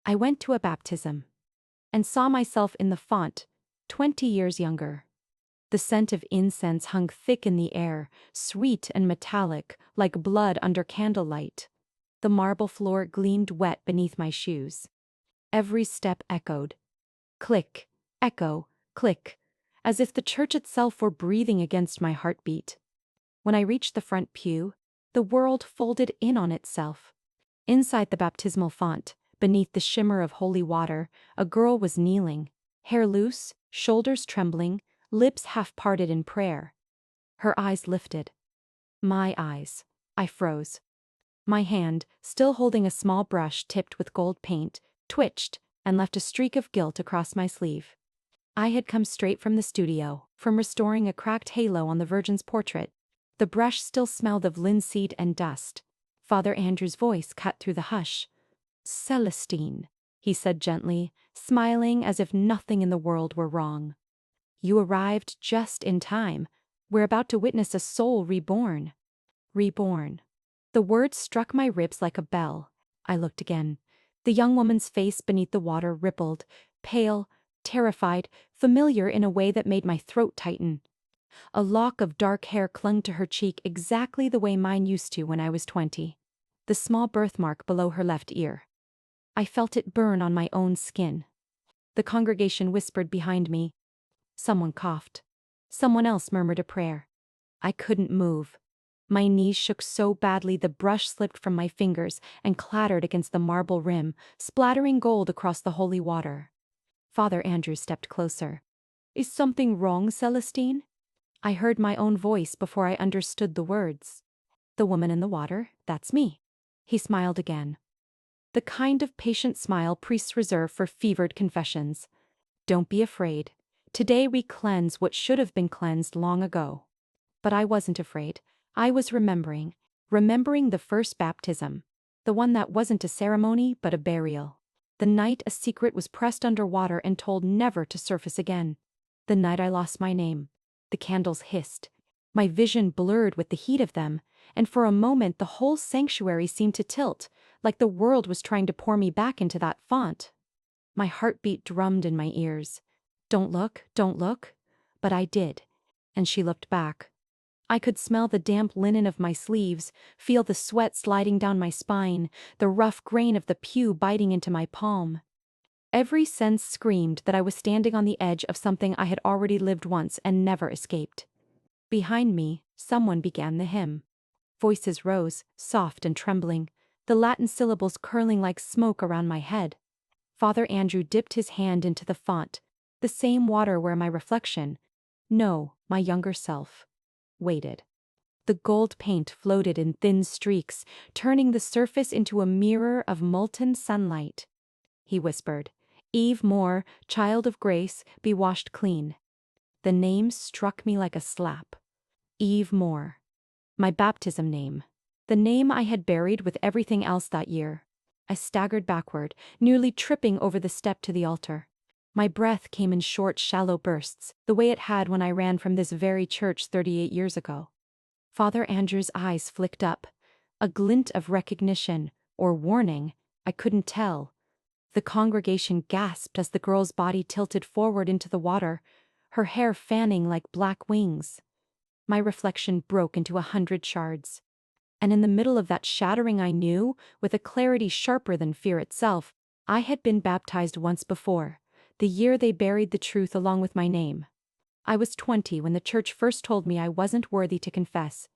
I went to a baptism and saw myself in the font, 20 years younger. The scent of incense hung thick in the air, sweet and metallic, like blood under candlelight. The marble floor gleamed wet beneath my shoes. Every step echoed. Click, echo, click, as if the church itself were breathing against my heartbeat. When I reached the front pew, the world folded in on itself. Inside the baptismal font, beneath the shimmer of holy water, a girl was kneeling, hair loose, shoulders trembling, lips half parted in prayer. Her eyes lifted. My eyes. I froze. My hand, still holding a small brush tipped with gold paint, twitched and left a streak of guilt across my sleeve. I had come straight from the studio, from restoring a cracked halo on the Virgin's portrait. The brush still smelled of linseed and dust. Father Andrew's voice cut through the hush. "Celestine," he said gently, smiling as if nothing in the world were wrong. "You arrived just in time. We're about to witness a soul reborn." Reborn. The word struck my ribs like a bell. I looked again. The young woman's face beneath the water rippled, pale, terrified, familiar in a way that made my throat tighten. A lock of dark hair clung to her cheek exactly the way mine used to when I was 20. The small birthmark below her left ear. I felt it burn on my own skin. The congregation whispered behind me. Someone coughed. Someone else murmured a prayer. I couldn't move. My knees shook so badly the brush slipped from my fingers and clattered against the marble rim, splattering gold across the holy water. Father Andrew stepped closer. "Is something wrong, Celestine?" I heard my own voice before I understood the words. "The woman in the water, that's me." He smiled again. The kind of patient smile priests reserve for fevered confessions. "Don't be afraid. Today we cleanse what should have been cleansed long ago." But I wasn't afraid. I was remembering the first baptism, the one that wasn't a ceremony but a burial. The night a secret was pressed under water and told never to surface again. The night I lost my name. The candles hissed. My vision blurred with the heat of them, and for a moment the whole sanctuary seemed to tilt, like the world was trying to pour me back into that font. My heartbeat drummed in my ears. Don't look, don't look. But I did, and she looked back. I could smell the damp linen of my sleeves, feel the sweat sliding down my spine, the rough grain of the pew biting into my palm. Every sense screamed that I was standing on the edge of something I had already lived once and never escaped. Behind me, someone began the hymn. Voices rose, soft and trembling, the Latin syllables curling like smoke around my head. Father Andrew dipped his hand into the font, the same water where my reflection, no, my younger self, waited. The gold paint floated in thin streaks, turning the surface into a mirror of molten sunlight. He whispered, "Eve Moore, child of grace, be washed clean." The name struck me like a slap. Eve Moore. My baptism name. The name I had buried with everything else that year. I staggered backward, nearly tripping over the step to the altar. My breath came in short, shallow bursts, the way it had when I ran from this very church 38 years ago. Father Andrew's eyes flicked up. A glint of recognition, or warning, I couldn't tell. The congregation gasped as the girl's body tilted forward into the water, her hair fanning like black wings. My reflection broke into 100 shards. And in the middle of that shattering I knew, with a clarity sharper than fear itself, I had been baptized once before, the year they buried the truth along with my name. I was 20 when the church first told me I wasn't worthy to confess.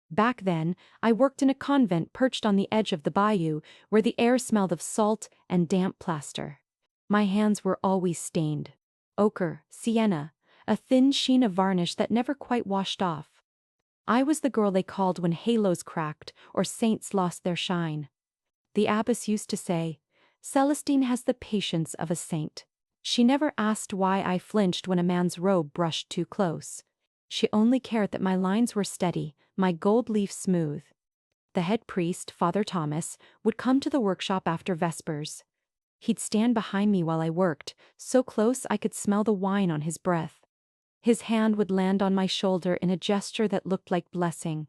Back then, I worked in a convent perched on the edge of the bayou, where the air smelled of salt and damp plaster. My hands were always stained. Ochre, sienna, a thin sheen of varnish that never quite washed off. I was the girl they called when halos cracked or saints lost their shine. The abbess used to say, "Celestine has the patience of a saint." She never asked why I flinched when a man's robe brushed too close. She only cared that my lines were steady, my gold leaf smooth. The head priest, Father Thomas, would come to the workshop after Vespers. He'd stand behind me while I worked, so close I could smell the wine on his breath. His hand would land on my shoulder in a gesture that looked like blessing.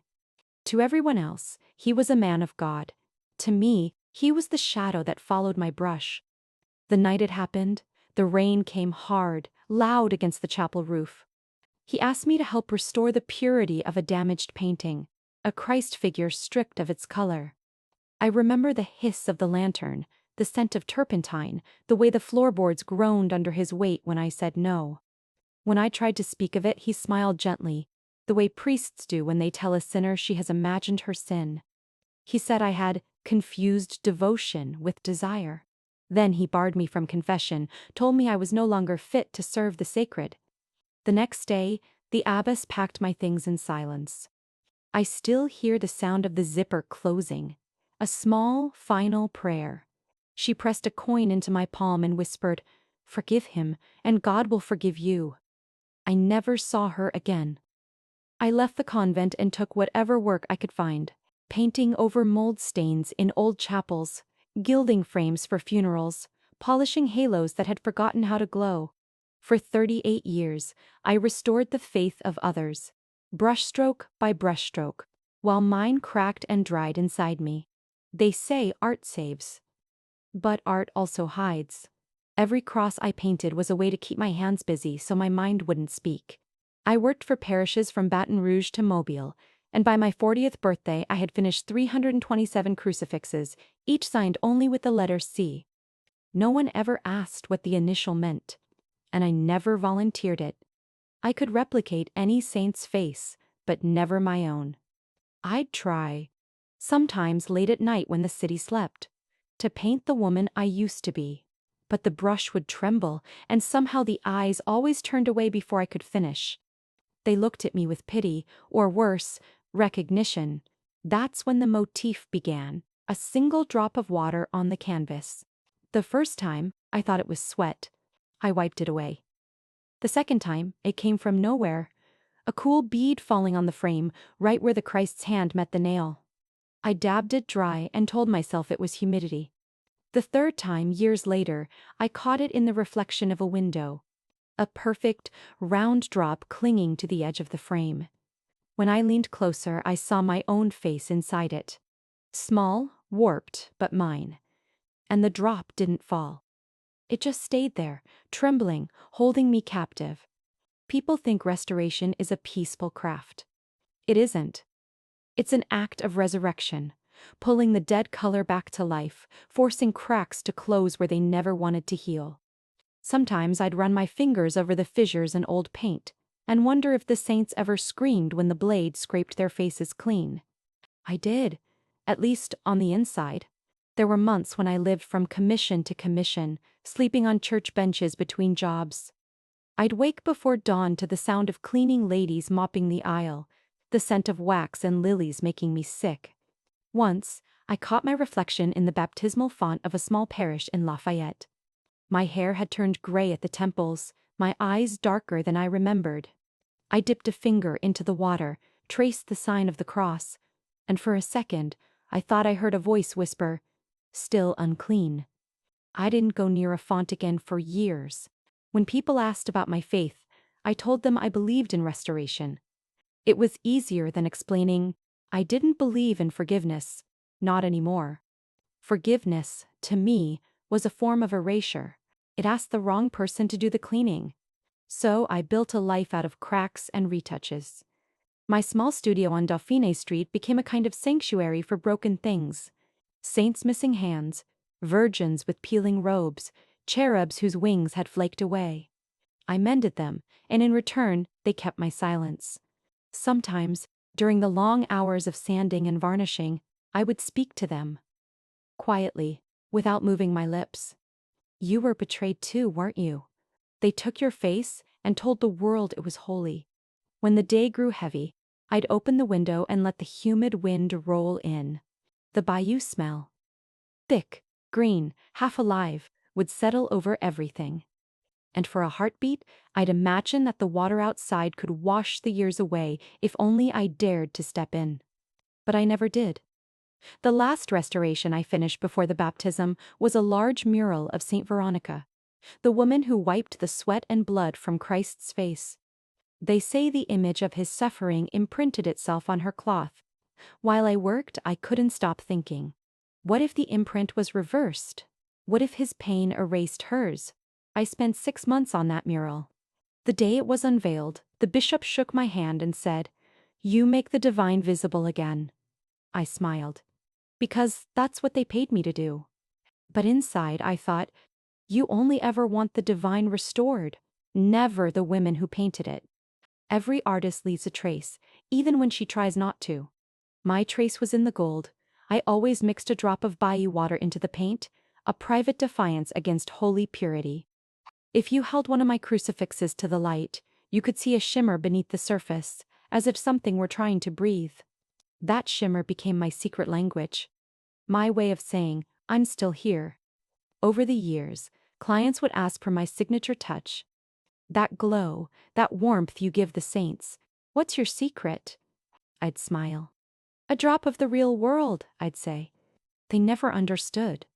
To everyone else, he was a man of God. To me, he was the shadow that followed my brush. The night it happened, the rain came hard, loud against the chapel roof. He asked me to help restore the purity of a damaged painting, a Christ figure stripped of its color. I remember the hiss of the lantern, the scent of turpentine, the way the floorboards groaned under his weight when I said no. When I tried to speak of it, he smiled gently, the way priests do when they tell a sinner she has imagined her sin. He said I had confused devotion with desire. Then he barred me from confession, told me I was no longer fit to serve the sacred. The next day, the abbess packed my things in silence. I still hear the sound of the zipper closing, a small, final prayer. She pressed a coin into my palm and whispered, "Forgive him, and God will forgive you." I never saw her again. I left the convent and took whatever work I could find, painting over mold stains in old chapels, gilding frames for funerals, polishing halos that had forgotten how to glow. For 38 years, I restored the faith of others, brushstroke by brushstroke, while mine cracked and dried inside me. They say art saves. But art also hides. Every cross I painted was a way to keep my hands busy so my mind wouldn't speak. I worked for parishes from Baton Rouge to Mobile, and by my 40th birthday I had finished 327 crucifixes, each signed only with the letter C. No one ever asked what the initial meant, and I never volunteered it. I could replicate any saint's face, but never my own. I'd try, sometimes late at night when the city slept, to paint the woman I used to be. But the brush would tremble, and somehow the eyes always turned away before I could finish. They looked at me with pity, or worse, recognition. That's when the motif began, a single drop of water on the canvas. The first time, I thought it was sweat. I wiped it away. The second time, it came from nowhere, a cool bead falling on the frame, right where the Christ's hand met the nail. I dabbed it dry and told myself it was humidity. The third time, years later, I caught it in the reflection of a window, a perfect, round drop clinging to the edge of the frame. When I leaned closer, I saw my own face inside it. Small, warped, but mine. And the drop didn't fall. It just stayed there, trembling, holding me captive. People think restoration is a peaceful craft. It isn't. It's an act of resurrection, pulling the dead color back to life, forcing cracks to close where they never wanted to heal. Sometimes I'd run my fingers over the fissures in old paint, and wonder if the saints ever screamed when the blade scraped their faces clean. I did, at least on the inside. There were months when I lived from commission to commission, sleeping on church benches between jobs. I'd wake before dawn to the sound of cleaning ladies mopping the aisle, the scent of wax and lilies making me sick. Once, I caught my reflection in the baptismal font of a small parish in Lafayette. My hair had turned gray at the temples, my eyes darker than I remembered. I dipped a finger into the water, traced the sign of the cross, and for a second, I thought I heard a voice whisper, "Still unclean." I didn't go near a font again for years. When people asked about my faith, I told them I believed in restoration. It was easier than explaining, I didn't believe in forgiveness, not anymore. Forgiveness, to me, was a form of erasure. It asked the wrong person to do the cleaning. So I built a life out of cracks and retouches. My small studio on Dauphiné Street became a kind of sanctuary for broken things. Saints missing hands, virgins with peeling robes, cherubs whose wings had flaked away. I mended them, and in return, they kept my silence. Sometimes, during the long hours of sanding and varnishing, I would speak to them. Quietly, without moving my lips. You were betrayed too, weren't you? They took your face and told the world it was holy. When the day grew heavy, I'd open the window and let the humid wind roll in. The bayou smell, thick, green, half alive, would settle over everything. And for a heartbeat, I'd imagine that the water outside could wash the years away if only I dared to step in. But I never did. The last restoration I finished before the baptism was a large mural of Saint Veronica, the woman who wiped the sweat and blood from Christ's face. They say the image of his suffering imprinted itself on her cloth. While I worked, I couldn't stop thinking. What if the imprint was reversed? What if his pain erased hers? I spent 6 months on that mural. The day it was unveiled, the bishop shook my hand and said, "You make the divine visible again." I smiled. Because that's what they paid me to do. But inside I thought, you only ever want the divine restored, never the women who painted it. Every artist leaves a trace, even when she tries not to. My trace was in the gold. I always mixed a drop of bayou water into the paint, a private defiance against holy purity. If you held one of my crucifixes to the light, you could see a shimmer beneath the surface, as if something were trying to breathe. That shimmer became my secret language. My way of saying, I'm still here. Over the years, clients would ask for my signature touch. That glow, that warmth you give the saints. What's your secret? I'd smile. A drop of the real world, I'd say. They never understood.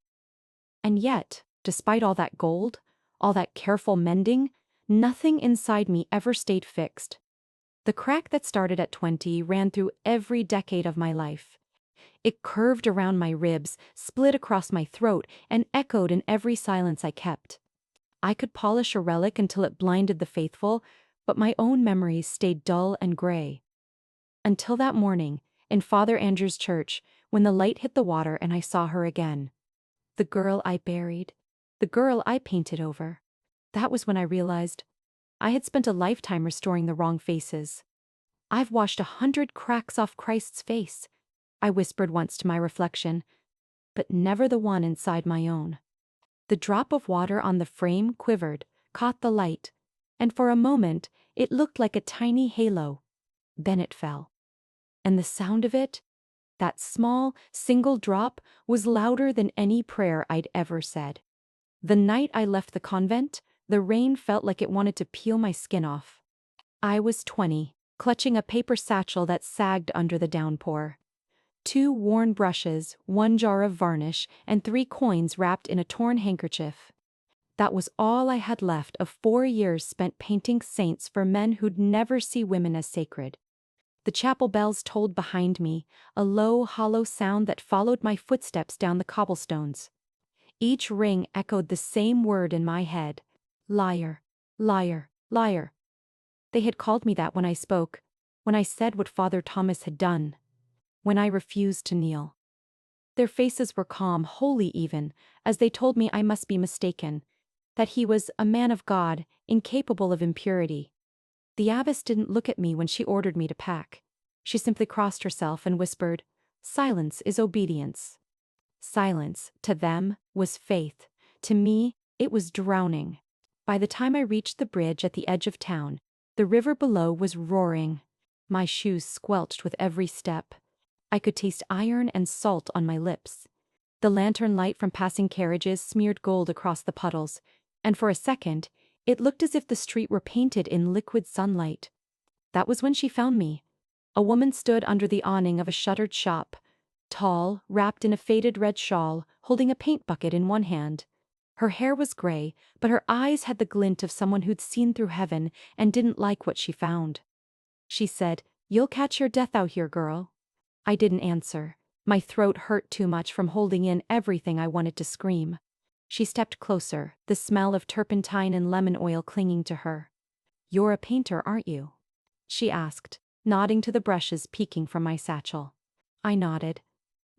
And yet, despite all that gold, all that careful mending, nothing inside me ever stayed fixed. The crack that started at 20 ran through every decade of my life. It curved around my ribs, split across my throat, and echoed in every silence I kept. I could polish a relic until it blinded the faithful, but my own memories stayed dull and gray. Until that morning, in Father Andrew's church, when the light hit the water and I saw her again. The girl I buried, the girl I painted over. That was when I realized I had spent a lifetime restoring the wrong faces. I've washed 100 cracks off Christ's face, I whispered once to my reflection, but never the one inside my own. The drop of water on the frame quivered, caught the light, and for a moment it looked like a tiny halo. Then it fell. And the sound of it, that small, single drop, was louder than any prayer I'd ever said. The night I left the convent, the rain felt like it wanted to peel my skin off. I was 20, clutching a paper satchel that sagged under the downpour. 2 worn brushes, 1 jar of varnish, and 3 coins wrapped in a torn handkerchief. That was all I had left of 4 years spent painting saints for men who'd never see women as sacred. The chapel bells tolled behind me, a low, hollow sound that followed my footsteps down the cobblestones. Each ring echoed the same word in my head: liar, liar, liar. They had called me that when I spoke, when I said what Father Thomas had done, when I refused to kneel. Their faces were calm, holy even, as they told me I must be mistaken, that he was a man of God, incapable of impurity. The abbess didn't look at me when she ordered me to pack. She simply crossed herself and whispered, "Silence is obedience." Silence, to them, was faith. To me, it was drowning. By the time I reached the bridge at the edge of town, the river below was roaring. My shoes squelched with every step. I could taste iron and salt on my lips. The lantern light from passing carriages smeared gold across the puddles, and for a second, it looked as if the street were painted in liquid sunlight. That was when she found me. A woman stood under the awning of a shuttered shop, tall, wrapped in a faded red shawl, holding a paint bucket in one hand. Her hair was gray, but her eyes had the glint of someone who'd seen through heaven and didn't like what she found. She said, "You'll catch your death out here, girl." I didn't answer. My throat hurt too much from holding in everything I wanted to scream. She stepped closer, the smell of turpentine and lemon oil clinging to her. "You're a painter, aren't you?" she asked, nodding to the brushes peeking from my satchel. I nodded.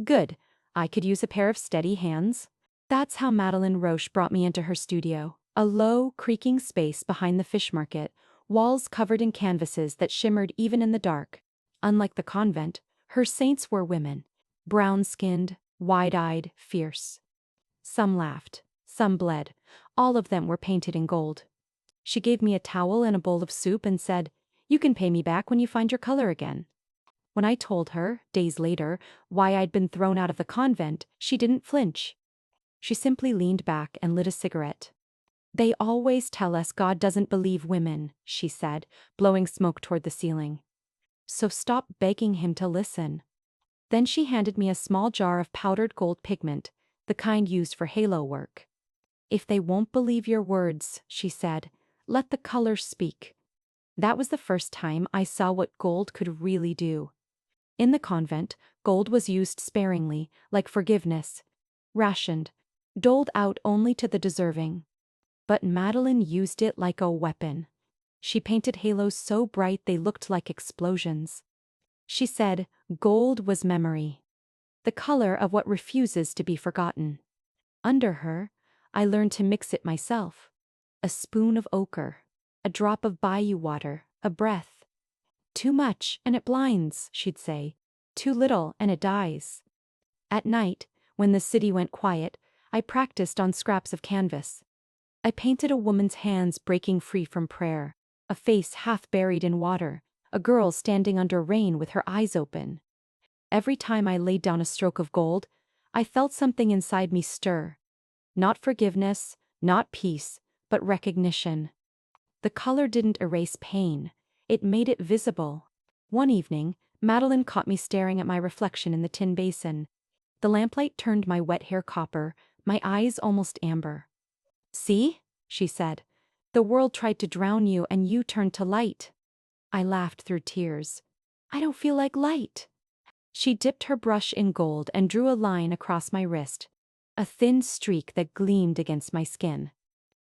"Good. I could use a pair of steady hands." That's how Madeleine Roche brought me into her studio, a low, creaking space behind the fish market, walls covered in canvases that shimmered even in the dark. Unlike the convent, her saints were women, brown-skinned, wide-eyed, fierce. Some laughed, some bled, all of them were painted in gold. She gave me a towel and a bowl of soup and said, "You can pay me back when you find your color again." When I told her, days later, why I'd been thrown out of the convent, she didn't flinch. She simply leaned back and lit a cigarette. "They always tell us God doesn't believe women," she said, blowing smoke toward the ceiling. "So stop begging him to listen." Then she handed me a small jar of powdered gold pigment, the kind used for halo work. "If they won't believe your words," she said, "let the color speak." That was the first time I saw what gold could really do. In the convent, gold was used sparingly, like forgiveness. Rationed. doled out only to the deserving. But Madeline used it like a weapon. She painted halos so bright they looked like explosions. She said gold was memory, the color of what refuses to be forgotten. Under her, I learned to mix it myself. A spoon of ochre, a drop of bayou water, a breath. Too much and it blinds, she'd say. Too little and it dies. At night, when the city went quiet, I practiced on scraps of canvas. I painted a woman's hands breaking free from prayer, a face half buried in water, a girl standing under rain with her eyes open. Every time I laid down a stroke of gold, I felt something inside me stir. Not forgiveness, not peace, but recognition. The color didn't erase pain, it made it visible. One evening, Madeline caught me staring at my reflection in the tin basin. The lamplight turned my wet hair copper, my eyes almost amber. "See?" she said. "The world tried to drown you and you turned to light." I laughed through tears. "I don't feel like light." She dipped her brush in gold and drew a line across my wrist, a thin streak that gleamed against my skin.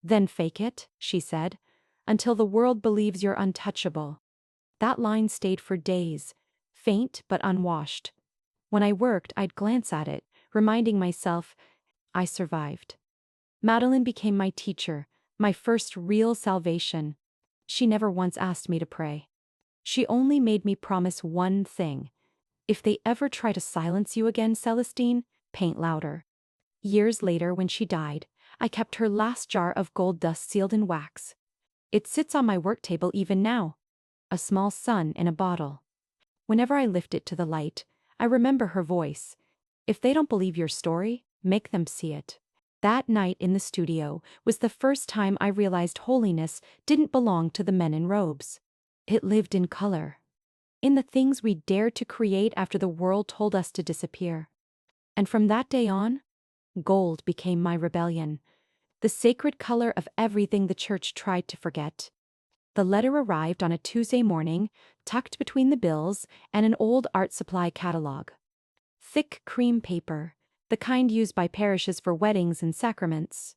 "Then fake it," she said, "until the world believes you're untouchable." That line stayed for days, faint but unwashed. When I worked, I'd glance at it, reminding myself, I survived. Madeline became my teacher, my first real salvation. She never once asked me to pray. She only made me promise one thing. If they ever try to silence you again, Celestine, paint louder. Years later, when she died, I kept her last jar of gold dust sealed in wax. It sits on my work table even now. A small sun in a bottle. Whenever I lift it to the light, I remember her voice. If they don't believe your story, make them see it. That night in the studio was the first time I realized holiness didn't belong to the men in robes. It lived in color. In the things we dared to create after the world told us to disappear. And from that day on, gold became my rebellion. The sacred color of everything the church tried to forget. The letter arrived on a Tuesday morning, tucked between the bills and an old art supply catalog. Thick cream paper, the kind used by parishes for weddings and sacraments.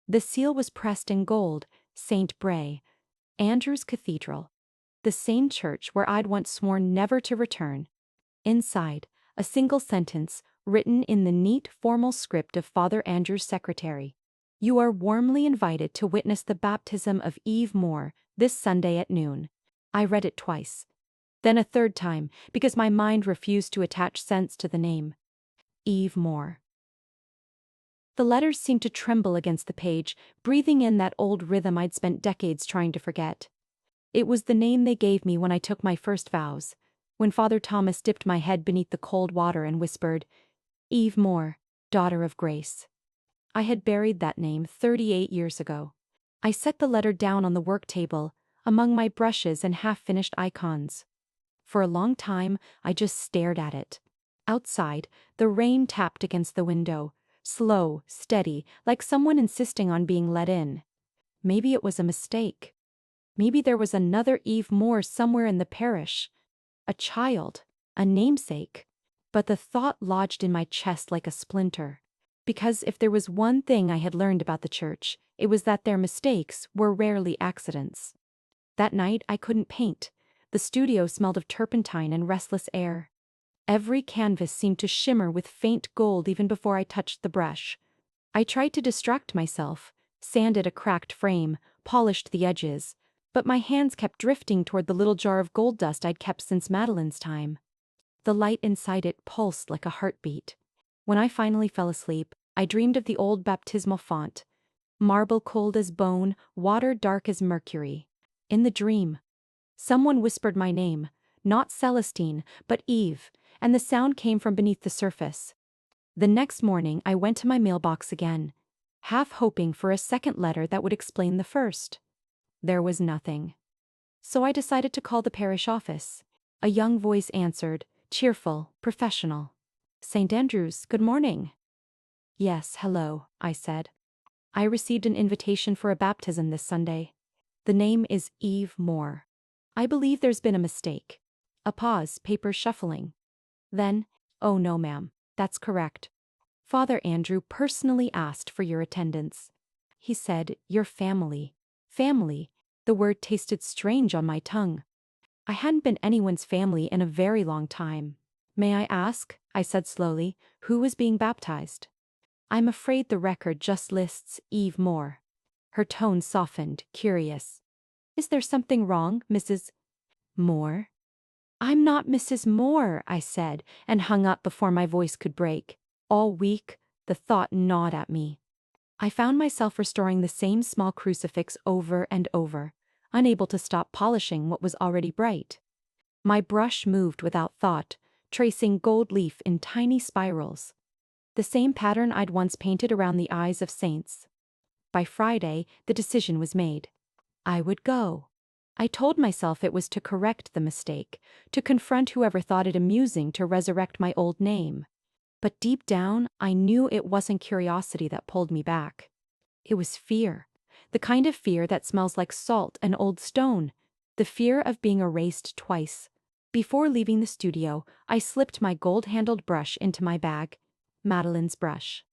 The seal was pressed in gold, St. Bray, Andrew's Cathedral, the same church where I'd once sworn never to return. Inside, a single sentence, written in the neat, formal script of Father Andrew's secretary. "You are warmly invited to witness the baptism of Eve Moore this Sunday at noon." I read it twice. Then a third time, because my mind refused to attach sense to the name. Eve Moore. The letters seemed to tremble against the page, breathing in that old rhythm I'd spent decades trying to forget. It was the name they gave me when I took my first vows, when Father Thomas dipped my head beneath the cold water and whispered, "Eve Moore, daughter of grace." I had buried that name 38 years ago. I set the letter down on the work table, among my brushes and half-finished icons. For a long time, I just stared at it. Outside, the rain tapped against the window, slow, steady, like someone insisting on being let in. Maybe it was a mistake. Maybe there was another Eve Moore somewhere in the parish. A child, a namesake. But the thought lodged in my chest like a splinter. Because if there was one thing I had learned about the church, it was that their mistakes were rarely accidents. That night I couldn't paint. The studio smelled of turpentine and restless air. Every canvas seemed to shimmer with faint gold even before I touched the brush. I tried to distract myself, sanded a cracked frame, polished the edges, but my hands kept drifting toward the little jar of gold dust I'd kept since Madeline's time. The light inside it pulsed like a heartbeat. When I finally fell asleep, I dreamed of the old baptismal font. Marble cold as bone, water dark as mercury. In the dream, someone whispered my name, not Celestine, but Eve, and the sound came from beneath the surface. The next morning I went to my mailbox again, half hoping for a second letter that would explain the first. There was nothing. So I decided to call the parish office. A young voice answered, cheerful, professional. "St. Andrew's, good morning." "Yes, hello," I said. "I received an invitation for a baptism this Sunday. The name is Eve Moore. I believe there's been a mistake." A pause, paper shuffling. Then, "Oh no, ma'am, that's correct. Father Andrew personally asked for your attendance. He said, your family. Family. The word tasted strange on my tongue. I hadn't been anyone's family in a very long time. May I ask, I said slowly, who was being baptized? I'm afraid the record just lists Eve Moore. Her tone softened, curious. Is there something wrong, Mrs. Moore? I'm not Mrs. Moore, I said, and hung up before my voice could break. All week, the thought gnawed at me. I found myself restoring the same small crucifix over and over, unable to stop polishing what was already bright. My brush moved without thought, tracing gold leaf in tiny spirals. The same pattern I'd once painted around the eyes of saints. By Friday, the decision was made. I would go. I told myself it was to correct the mistake, to confront whoever thought it amusing to resurrect my old name. But deep down, I knew it wasn't curiosity that pulled me back. It was fear. The kind of fear that smells like salt and old stone. The fear of being erased twice. Before leaving the studio, I slipped my gold-handled brush into my bag. Madeline's brush.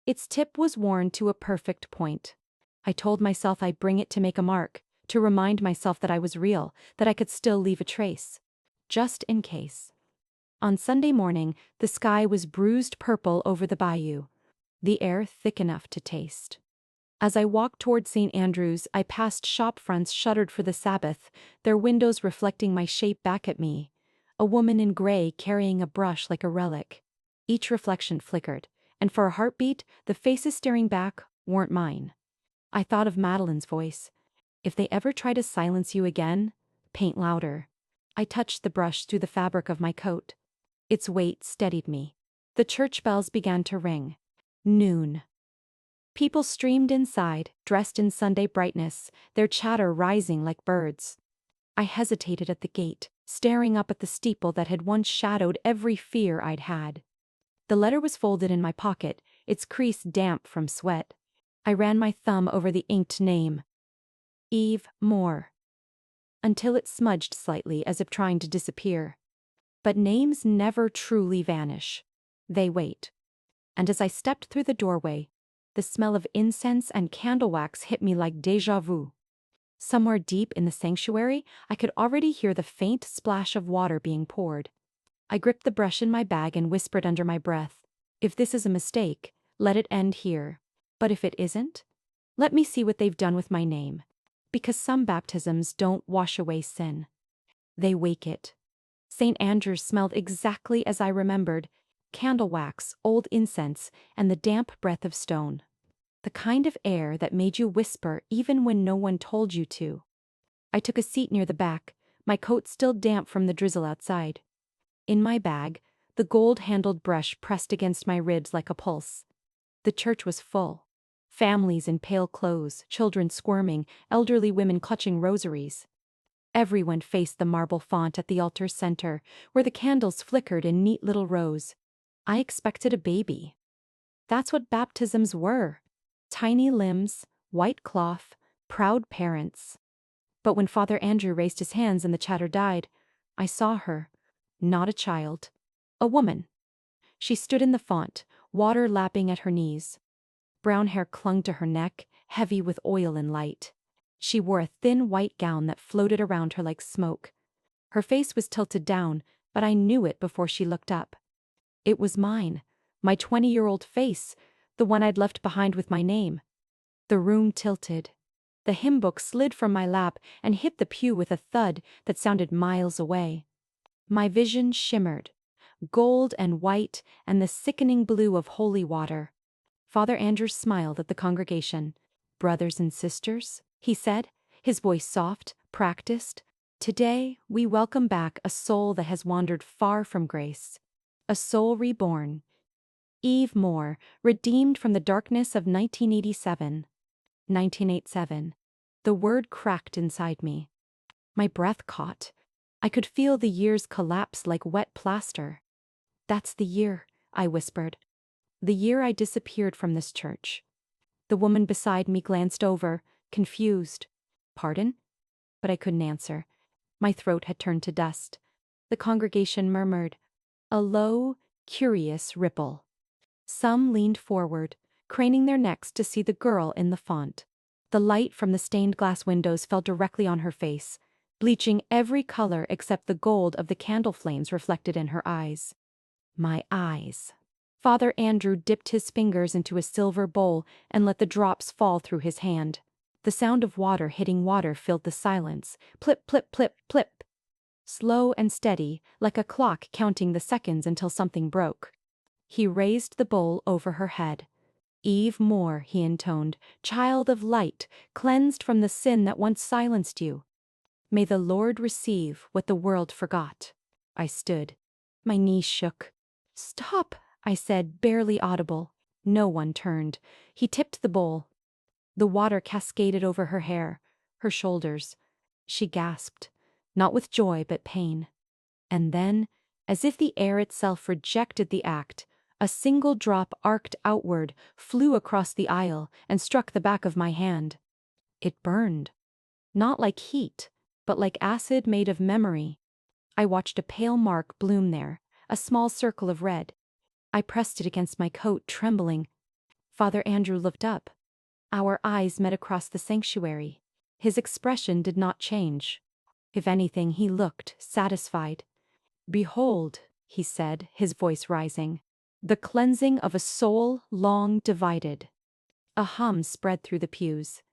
Its tip was worn to a perfect point. I told myself I'd bring it to make a mark, to remind myself that I was real, that I could still leave a trace. Just in case. On Sunday morning, the sky was bruised purple over the bayou, the air thick enough to taste. As I walked toward St. Andrew's, I passed shop fronts shuttered for the Sabbath, their windows reflecting my shape back at me. A woman in gray carrying a brush like a relic. Each reflection flickered, and for a heartbeat, the faces staring back weren't mine. I thought of Madeline's voice. If they ever try to silence you again, paint louder. I touched the brush through the fabric of my coat. Its weight steadied me. The church bells began to ring. Noon. People streamed inside, dressed in Sunday brightness, their chatter rising like birds. I hesitated at the gate, staring up at the steeple that had once shadowed every fear I'd had. The letter was folded in my pocket, its crease damp from sweat. I ran my thumb over the inked name. Eve Moore. Until it smudged slightly as if trying to disappear. But names never truly vanish. They wait. And as I stepped through the doorway, the smell of incense and candle wax hit me like déjà vu. Somewhere deep in the sanctuary, I could already hear the faint splash of water being poured. I gripped the brush in my bag and whispered under my breath, if this is a mistake, let it end here. But if it isn't, let me see what they've done with my name. Because some baptisms don't wash away sin. They wake it. St. Andrew's smelled exactly as I remembered, candle wax, old incense, and the damp breath of stone. The kind of air that made you whisper even when no one told you to. I took a seat near the back, my coat still damp from the drizzle outside. In my bag, the gold-handled brush pressed against my ribs like a pulse. The church was full. Families in pale clothes, children squirming, elderly women clutching rosaries. Everyone faced the marble font at the altar's center, where the candles flickered in neat little rows. I expected a baby. That's what baptisms were. Tiny limbs, white cloth, proud parents. But when Father Andrew raised his hands and the chatter died, I saw her. Not a child. A woman. She stood in the font, water lapping at her knees. Brown hair clung to her neck, heavy with oil and light. She wore a thin white gown that floated around her like smoke. Her face was tilted down, but I knew it before she looked up. It was mine, my 20-year-old face, the one I'd left behind with my name. The room tilted. The hymn book slid from my lap and hit the pew with a thud that sounded miles away. My vision shimmered, gold and white and the sickening blue of holy water. Father Andrew smiled at the congregation. Brothers and sisters, he said, his voice soft, practiced. Today, we welcome back a soul that has wandered far from grace. A soul reborn. Eve Moore, redeemed from the darkness of 1987. 1987. The word cracked inside me. My breath caught. I could feel the years collapse like wet plaster. That's the year, I whispered. The year I disappeared from this church. The woman beside me glanced over, confused. Pardon? But I couldn't answer. My throat had turned to dust. The congregation murmured. A low, curious ripple. Some leaned forward, craning their necks to see the girl in the font. The light from the stained glass windows fell directly on her face, bleaching every color except the gold of the candle flames reflected in her eyes. My eyes. Father Andrew dipped his fingers into a silver bowl and let the drops fall through his hand. The sound of water hitting water filled the silence. Plip, plip, plip, plip. Slow and steady, like a clock counting the seconds until something broke. He raised the bowl over her head. Eve Moore, he intoned, child of light, cleansed from the sin that once silenced you. May the Lord receive what the world forgot. I stood. My knees shook. Stop, I said, barely audible. No one turned. He tipped the bowl. The water cascaded over her hair, her shoulders. She gasped, not with joy but pain. And then, as if the air itself rejected the act, a single drop arced outward, flew across the aisle, and struck the back of my hand. It burned. Not like heat, but like acid made of memory. I watched a pale mark bloom there, a small circle of red. I pressed it against my coat, trembling. Father Andrew looked up. Our eyes met across the sanctuary. His expression did not change. If anything, he looked satisfied. Behold, he said, his voice rising, the cleansing of a soul long divided. A hum spread through the pews.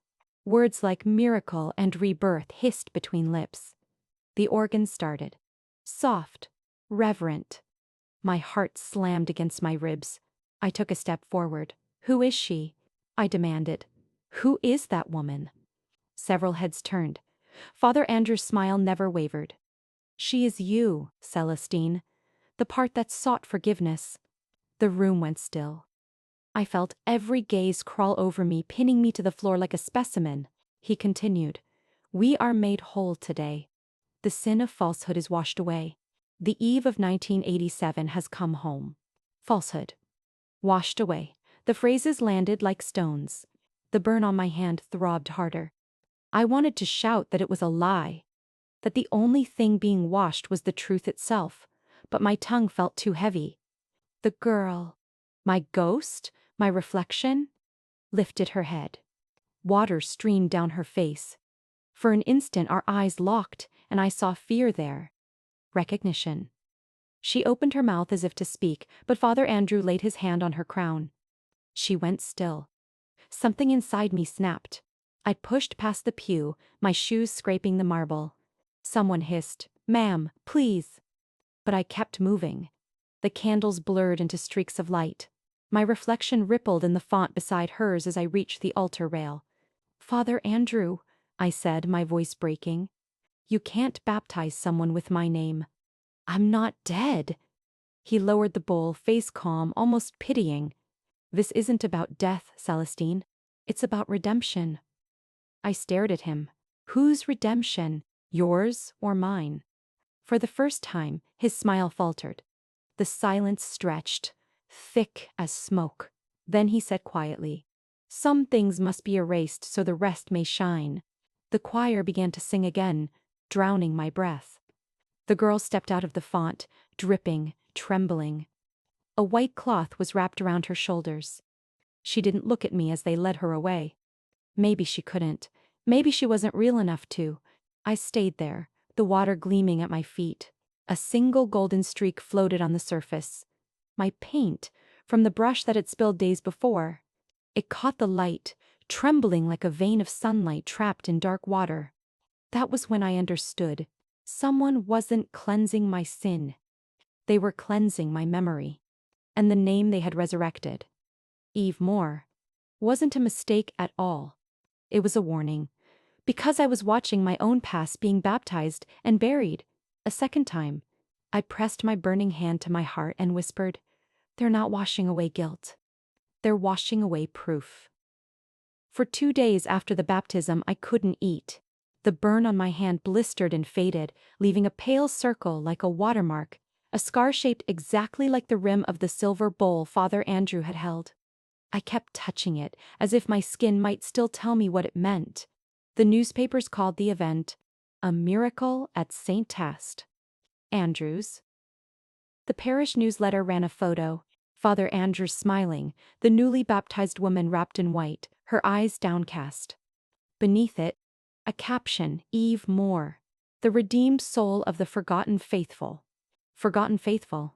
Words like miracle and rebirth hissed between lips. The organ started. Soft, reverent. My heart slammed against my ribs. I took a step forward. Who is she? I demanded. Who is that woman? Several heads turned. Father Andrew's smile never wavered. She is you, Celestine, the part that sought forgiveness. The room went still. I felt every gaze crawl over me, pinning me to the floor like a specimen. He continued, we are made whole today. The sin of falsehood is washed away. The eve of 1987 has come home. Falsehood. Washed away. The phrases landed like stones. The burn on my hand throbbed harder. I wanted to shout that it was a lie, that the only thing being washed was the truth itself, but my tongue felt too heavy. The girl, my ghost, my reflection, lifted her head. Water streamed down her face. For an instant our eyes locked, and I saw fear there. Recognition. She opened her mouth as if to speak, but Father Andrew laid his hand on her crown. She went still. Something inside me snapped. I pushed past the pew, my shoes scraping the marble. Someone hissed, "Ma'am, please." But I kept moving. The candles blurred into streaks of light. My reflection rippled in the font beside hers as I reached the altar rail. "Father Andrew," I said, my voice breaking, "you can't baptize someone with my name. I'm not dead." He lowered the bowl, face calm, almost pitying. "This isn't about death, Celestine. It's about redemption." I stared at him. Whose redemption? Yours or mine? For the first time, his smile faltered. The silence stretched, thick as smoke. Then he said quietly, "Some things must be erased so the rest may shine." The choir began to sing again, drowning my breath. The girl stepped out of the font, dripping, trembling. A white cloth was wrapped around her shoulders. She didn't look at me as they led her away. Maybe she couldn't. Maybe she wasn't real enough to. I stayed there, the water gleaming at my feet. A single golden streak floated on the surface. My paint, from the brush that had spilled days before. It caught the light, trembling like a vein of sunlight trapped in dark water. That was when I understood. Someone wasn't cleansing my sin. They were cleansing my memory. And the name they had resurrected, Eve Moore, wasn't a mistake at all. It was a warning. Because I was watching my own past being baptized and buried. A second time, I pressed my burning hand to my heart and whispered, "They're not washing away guilt. They're washing away proof." For 2 days after the baptism, I couldn't eat. The burn on my hand blistered and faded, leaving a pale circle like a watermark, a scar shaped exactly like the rim of the silver bowl Father Andrew had held. I kept touching it, as if my skin might still tell me what it meant. The newspapers called the event, "A Miracle at St. Tast Andrews." The parish newsletter ran a photo, Father Andrews smiling, the newly baptized woman wrapped in white, her eyes downcast. Beneath it, a caption, Eve Moore, the redeemed soul of the forgotten faithful. Forgotten faithful.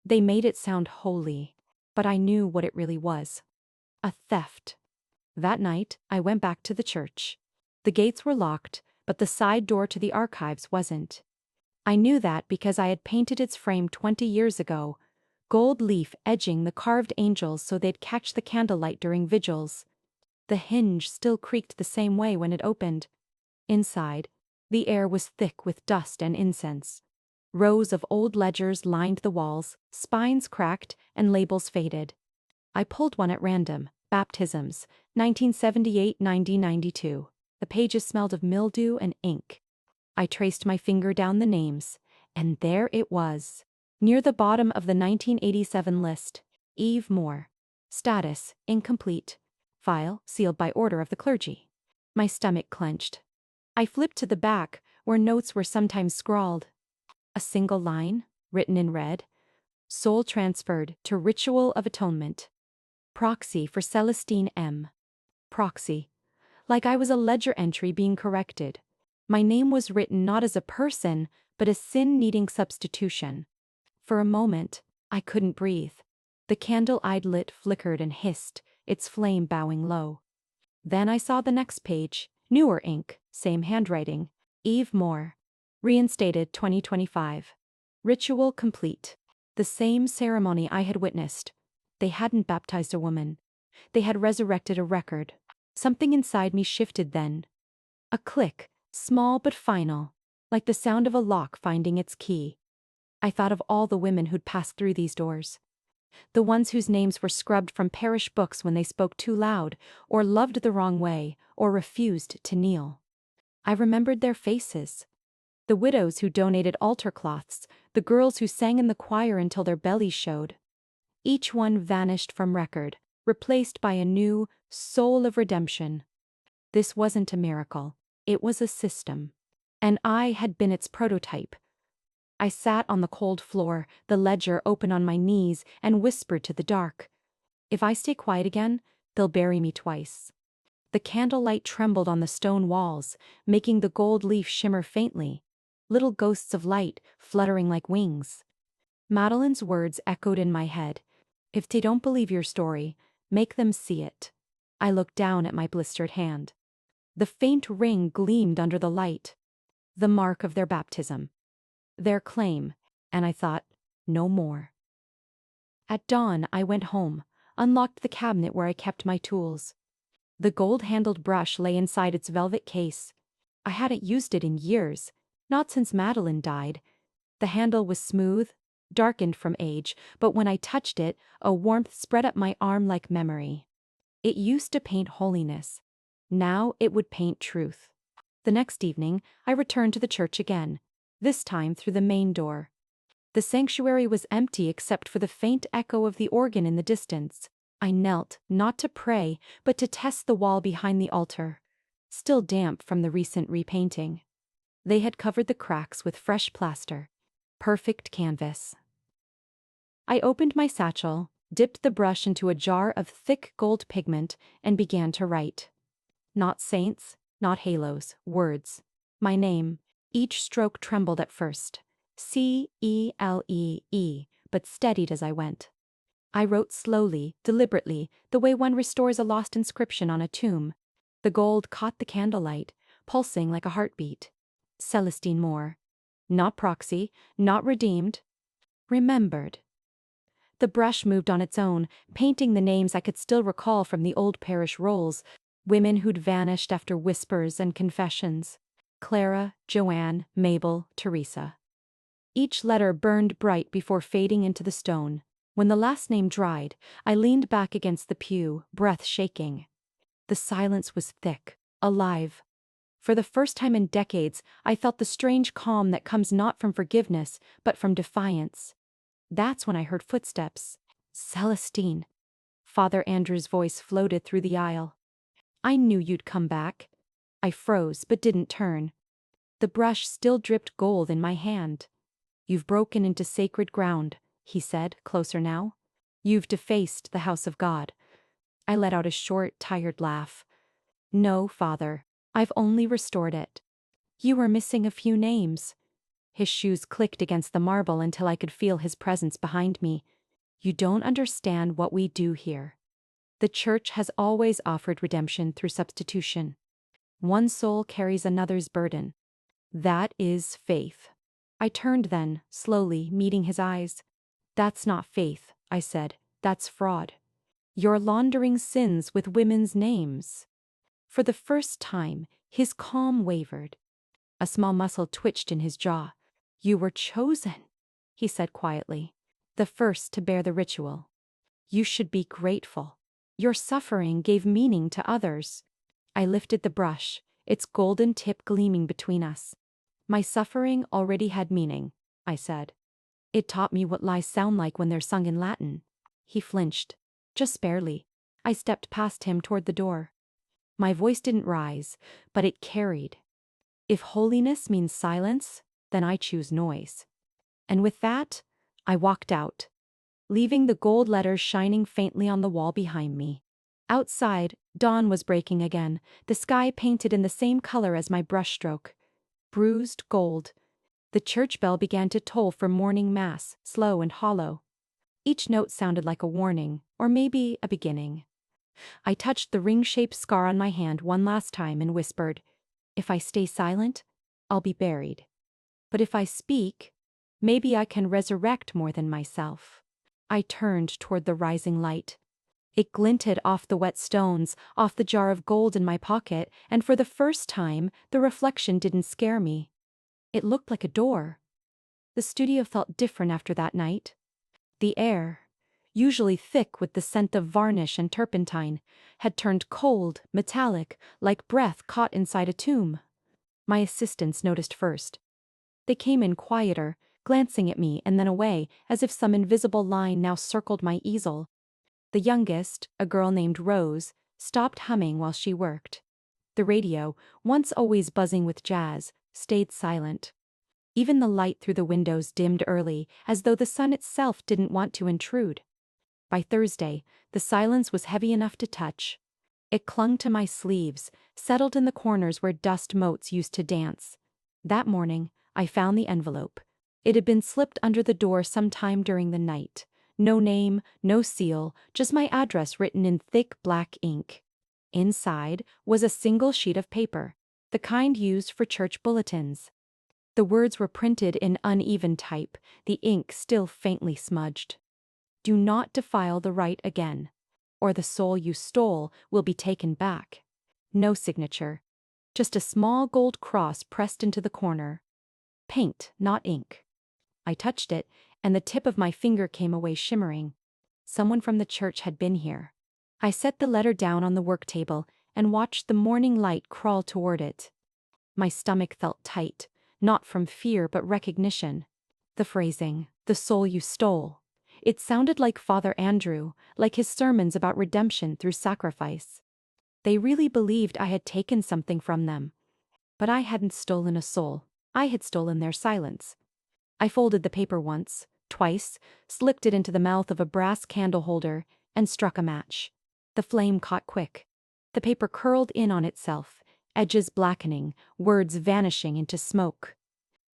They made it sound holy, but I knew what it really was. A theft. That night, I went back to the church. The gates were locked, but the side door to the archives wasn't. I knew that because I had painted its frame 20 years ago, gold leaf edging the carved angels so they'd catch the candlelight during vigils. The hinge still creaked the same way when it opened. Inside, the air was thick with dust and incense. Rows of old ledgers lined the walls, spines cracked, and labels faded. I pulled one at random, Baptisms, 1978-1992. The pages smelled of mildew and ink. I traced my finger down the names, and there it was. Near the bottom of the 1987 list, Eve Moore. Status, incomplete. File, sealed by order of the clergy. My stomach clenched. I flipped to the back, where notes were sometimes scrawled. A single line, written in red. Soul transferred to Ritual of Atonement. Proxy for Celestine M. Proxy. Like I was a ledger entry being corrected. My name was written not as a person, but a sin-needing substitution. For a moment, I couldn't breathe. The candle I'd lit flickered and hissed, its flame bowing low. Then I saw the next page, newer ink, same handwriting. Eve Moore. Reinstated 2025. Ritual complete. The same ceremony I had witnessed. They hadn't baptized a woman. They had resurrected a record. Something inside me shifted then. A click, small but final, like the sound of a lock finding its key. I thought of all the women who'd passed through these doors. The ones whose names were scrubbed from parish books when they spoke too loud, or loved the wrong way, or refused to kneel. I remembered their faces. The widows who donated altar cloths, the girls who sang in the choir until their bellies showed. Each one vanished from record, replaced by a new soul of redemption. This wasn't a miracle. It was a system. And I had been its prototype. I sat on the cold floor, the ledger open on my knees, and whispered to the dark. If I stay quiet again, they'll bury me twice. The candlelight trembled on the stone walls, making the gold leaf shimmer faintly, little ghosts of light fluttering like wings. Madeline's words echoed in my head. If they don't believe your story, make them see it. I looked down at my blistered hand. The faint ring gleamed under the light. The mark of their baptism. Their claim, and I thought, no more. At dawn, I went home, unlocked the cabinet where I kept my tools. The gold-handled brush lay inside its velvet case. I hadn't used it in years, not since Madeline died. The handle was smooth, darkened from age, but when I touched it, a warmth spread up my arm like memory. It used to paint holiness. Now it would paint truth. The next evening, I returned to the church again, this time through the main door. The sanctuary was empty except for the faint echo of the organ in the distance. I knelt, not to pray, but to test the wall behind the altar, still damp from the recent repainting. They had covered the cracks with fresh plaster. Perfect canvas. I opened my satchel, dipped the brush into a jar of thick gold pigment, and began to write. Not saints, not halos, words. My name. Each stroke trembled at first. C-E-L-E-E, but steadied as I went. I wrote slowly, deliberately, the way one restores a lost inscription on a tomb. The gold caught the candlelight, pulsing like a heartbeat. Celestine Moore. Not proxy, not redeemed. Remembered. The brush moved on its own, painting the names I could still recall from the old parish rolls, women who'd vanished after whispers and confessions. Clara, Joanne, Mabel, Teresa. Each letter burned bright before fading into the stone. When the last name dried, I leaned back against the pew, breath shaking. The silence was thick, alive. For the first time in decades, I felt the strange calm that comes not from forgiveness, but from defiance. That's when I heard footsteps. Celestine. Father Andrew's voice floated through the aisle. I knew you'd come back. I froze, but didn't turn. The brush still dripped gold in my hand. You've broken into sacred ground, he said, closer now. You've defaced the house of God. I let out a short, tired laugh. No, Father. I've only restored it. You were missing a few names. His shoes clicked against the marble until I could feel his presence behind me. You don't understand what we do here. The church has always offered redemption through substitution. One soul carries another's burden. That is faith. I turned then, slowly, meeting his eyes. That's not faith, I said. That's fraud. You're laundering sins with women's names. For the first time, his calm wavered. A small muscle twitched in his jaw. You were chosen, he said quietly. The first to bear the ritual. You should be grateful. Your suffering gave meaning to others. I lifted the brush, its golden tip gleaming between us. My suffering already had meaning, I said. It taught me what lies sound like when they're sung in Latin. He flinched. Just barely. I stepped past him toward the door. My voice didn't rise, but it carried. If holiness means silence, then I choose noise. And with that, I walked out, leaving the gold letters shining faintly on the wall behind me. Outside, dawn was breaking again, the sky painted in the same color as my brushstroke. Bruised gold. The church bell began to toll for morning mass, slow and hollow. Each note sounded like a warning, or maybe a beginning. I touched the ring-shaped scar on my hand one last time and whispered, if I stay silent, I'll be buried. But if I speak, maybe I can resurrect more than myself. I turned toward the rising light. It glinted off the wet stones, off the jar of gold in my pocket, and for the first time, the reflection didn't scare me. It looked like a door. The studio felt different after that night. The air, usually thick with the scent of varnish and turpentine, had turned cold, metallic, like breath caught inside a tomb. My assistants noticed first. They came in quieter, glancing at me and then away, as if some invisible line now circled my easel. The youngest, a girl named Rose, stopped humming while she worked. The radio, once always buzzing with jazz, stayed silent. Even the light through the windows dimmed early, as though the sun itself didn't want to intrude. By Thursday, the silence was heavy enough to touch. It clung to my sleeves, settled in the corners where dust motes used to dance. That morning, I found the envelope. It had been slipped under the door sometime during the night. No name, no seal, just my address written in thick black ink. Inside was a single sheet of paper, the kind used for church bulletins. The words were printed in uneven type, the ink still faintly smudged. Do not defile the right again, or the soul you stole will be taken back. No signature, just a small gold cross pressed into the corner. Paint, not ink. I touched it, and the tip of my finger came away shimmering. Someone from the church had been here. I set the letter down on the work table and watched the morning light crawl toward it. My stomach felt tight, not from fear but recognition. The phrasing, the soul you stole. It sounded like Father Andrew, like his sermons about redemption through sacrifice. They really believed I had taken something from them. But I hadn't stolen a soul. I had stolen their silence. I folded the paper once, twice, slipped it into the mouth of a brass candle holder, and struck a match. The flame caught quick. The paper curled in on itself, edges blackening, words vanishing into smoke.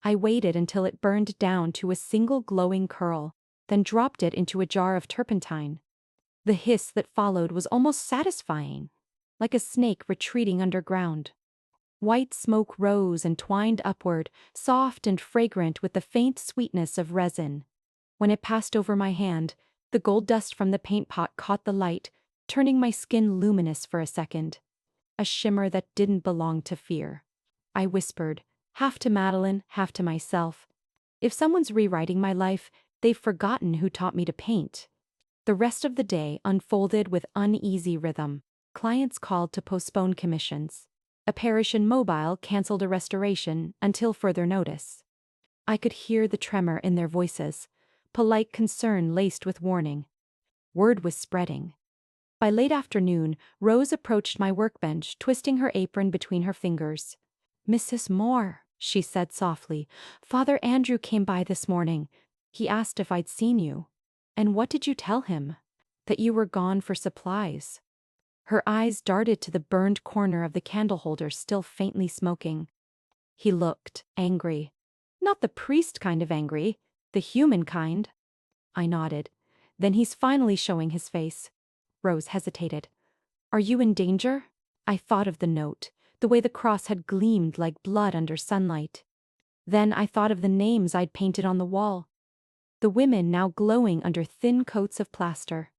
I waited until it burned down to a single glowing curl, then dropped it into a jar of turpentine. The hiss that followed was almost satisfying, like a snake retreating underground. White smoke rose and twined upward, soft and fragrant with the faint sweetness of resin. When it passed over my hand, the gold dust from the paint pot caught the light, turning my skin luminous for a second. A shimmer that didn't belong to fear. I whispered, half to Madeline, half to myself. If someone's rewriting my life, they've forgotten who taught me to paint. The rest of the day unfolded with uneasy rhythm. Clients called to postpone commissions. A parish in Mobile canceled a restoration until further notice. I could hear the tremor in their voices, polite concern laced with warning. Word was spreading. By late afternoon, Rose approached my workbench, twisting her apron between her fingers. "Mrs. Moore," she said softly, "Father Andrew came by this morning. He asked if I'd seen you." "And what did you tell him?" That you were gone for supplies. Her eyes darted to the burned corner of the candle holder still faintly smoking. He looked angry. Not the priest kind of angry, the human kind. I nodded. Then he's finally showing his face. Rose hesitated. Are you in danger? I thought of the note, the way the cross had gleamed like blood under sunlight. Then I thought of the names I'd painted on the wall. The women now glowing under thin coats of plaster.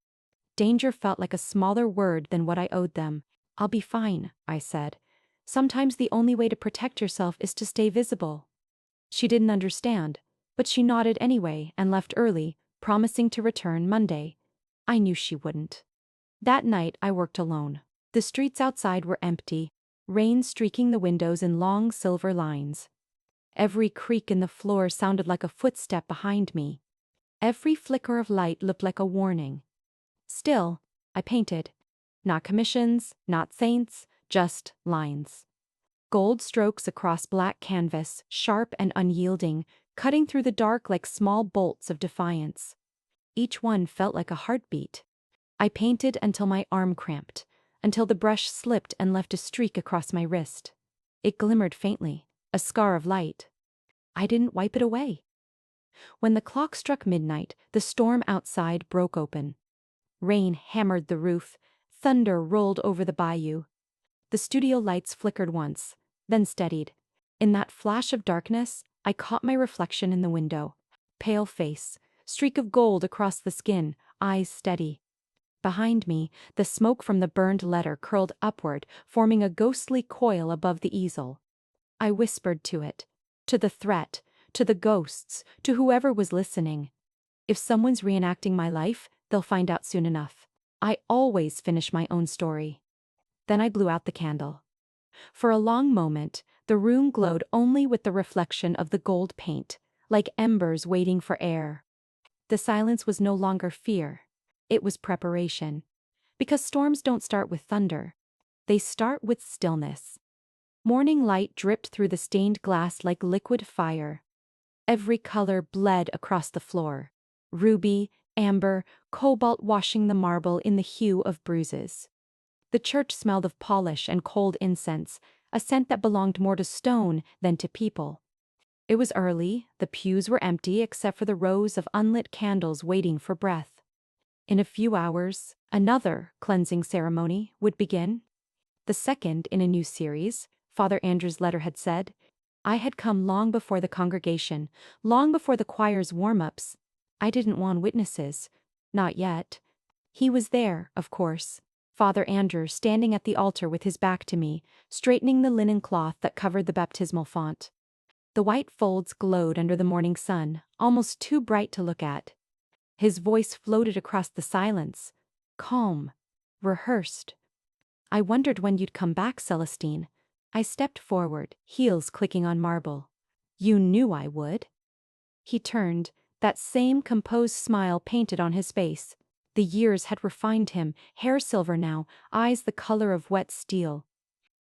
Danger felt like a smaller word than what I owed them. I'll be fine, I said. Sometimes the only way to protect yourself is to stay visible. She didn't understand, but she nodded anyway and left early, promising to return Monday. I knew she wouldn't. That night I worked alone. The streets outside were empty, rain streaking the windows in long silver lines. Every creak in the floor sounded like a footstep behind me. Every flicker of light looked like a warning. Still, I painted. Not commissions, not saints, just lines. Gold strokes across black canvas, sharp and unyielding, cutting through the dark like small bolts of defiance. Each one felt like a heartbeat. I painted until my arm cramped, until the brush slipped and left a streak across my wrist. It glimmered faintly, a scar of light. I didn't wipe it away. When the clock struck midnight, the storm outside broke open. Rain hammered the roof, thunder rolled over the bayou. The studio lights flickered once, then steadied. In that flash of darkness, I caught my reflection in the window. Pale face, streak of gold across the skin, eyes steady. Behind me, the smoke from the burned letter curled upward, forming a ghostly coil above the easel. I whispered to it, to the threat, to the ghosts, to whoever was listening. If someone's reenacting my life, they'll find out soon enough. I always finish my own story. Then I blew out the candle. For a long moment, the room glowed only with the reflection of the gold paint, like embers waiting for air. The silence was no longer fear. It was preparation. Because storms don't start with thunder. They start with stillness. Morning light dripped through the stained glass like liquid fire. Every color bled across the floor. Ruby, amber, cobalt washing the marble in the hue of bruises. The church smelled of polish and cold incense, a scent that belonged more to stone than to people. It was early, the pews were empty except for the rows of unlit candles waiting for breath. In a few hours, another cleansing ceremony would begin. The second in a new series, Father Andrew's letter had said. I had come long before the congregation, long before the choir's warm-ups. I didn't want witnesses. Not yet. He was there, of course. Father Andrew standing at the altar with his back to me, straightening the linen cloth that covered the baptismal font. The white folds glowed under the morning sun, almost too bright to look at. His voice floated across the silence, calm, rehearsed. I wondered when you'd come back, Celestine. I stepped forward, heels clicking on marble. You knew I would. He turned, that same composed smile painted on his face. The years had refined him, hair silver now, eyes the color of wet steel.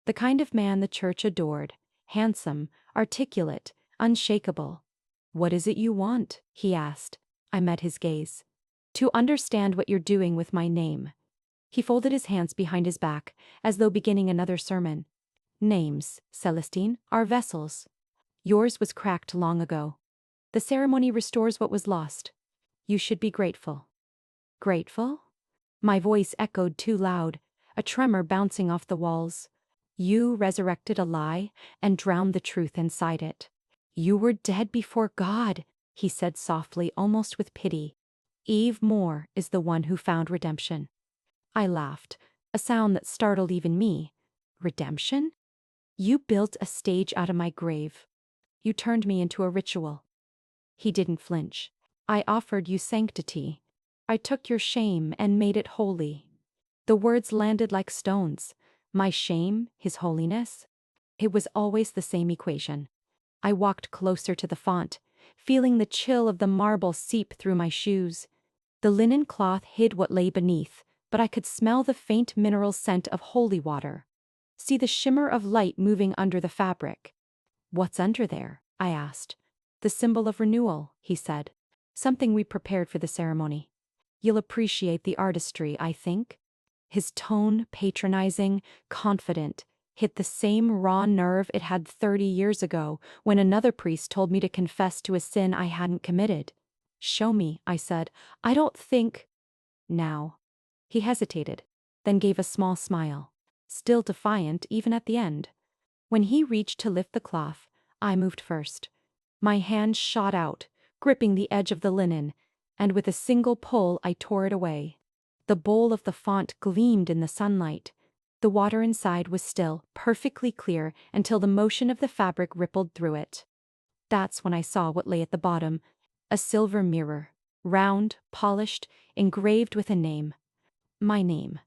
The kind of man the church adored, handsome, articulate, unshakable. What is it you want? He asked. I met his gaze. To understand what you're doing with my name. He folded his hands behind his back, as though beginning another sermon. Names, Celestine, are vessels. Yours was cracked long ago. The ceremony restores what was lost. You should be grateful. Grateful? My voice echoed too loud, a tremor bouncing off the walls. You resurrected a lie and drowned the truth inside it. You were dead before God, he said softly, almost with pity. Eve Moore is the one who found redemption. I laughed, a sound that startled even me. Redemption? You built a stage out of my grave. You turned me into a ritual. He didn't flinch. I offered you sanctity. I took your shame and made it holy. The words landed like stones. My shame, his holiness. It was always the same equation. I walked closer to the font, feeling the chill of the marble seep through my shoes. The linen cloth hid what lay beneath, but I could smell the faint mineral scent of holy water. See the shimmer of light moving under the fabric. What's under there? I asked. The symbol of renewal, he said. Something we prepared for the ceremony. You'll appreciate the artistry, I think. His tone, patronizing, confident, hit the same raw nerve it had 30 years ago when another priest told me to confess to a sin I hadn't committed. Show me, I said. I don't think. Now. He hesitated, then gave a small smile, still defiant even at the end. When he reached to lift the cloth, I moved first. My hand shot out, gripping the edge of the linen, and with a single pull I tore it away. The bowl of the font gleamed in the sunlight. The water inside was still, perfectly clear until the motion of the fabric rippled through it. That's when I saw what lay at the bottom, a silver mirror, round, polished, engraved with a name. My name.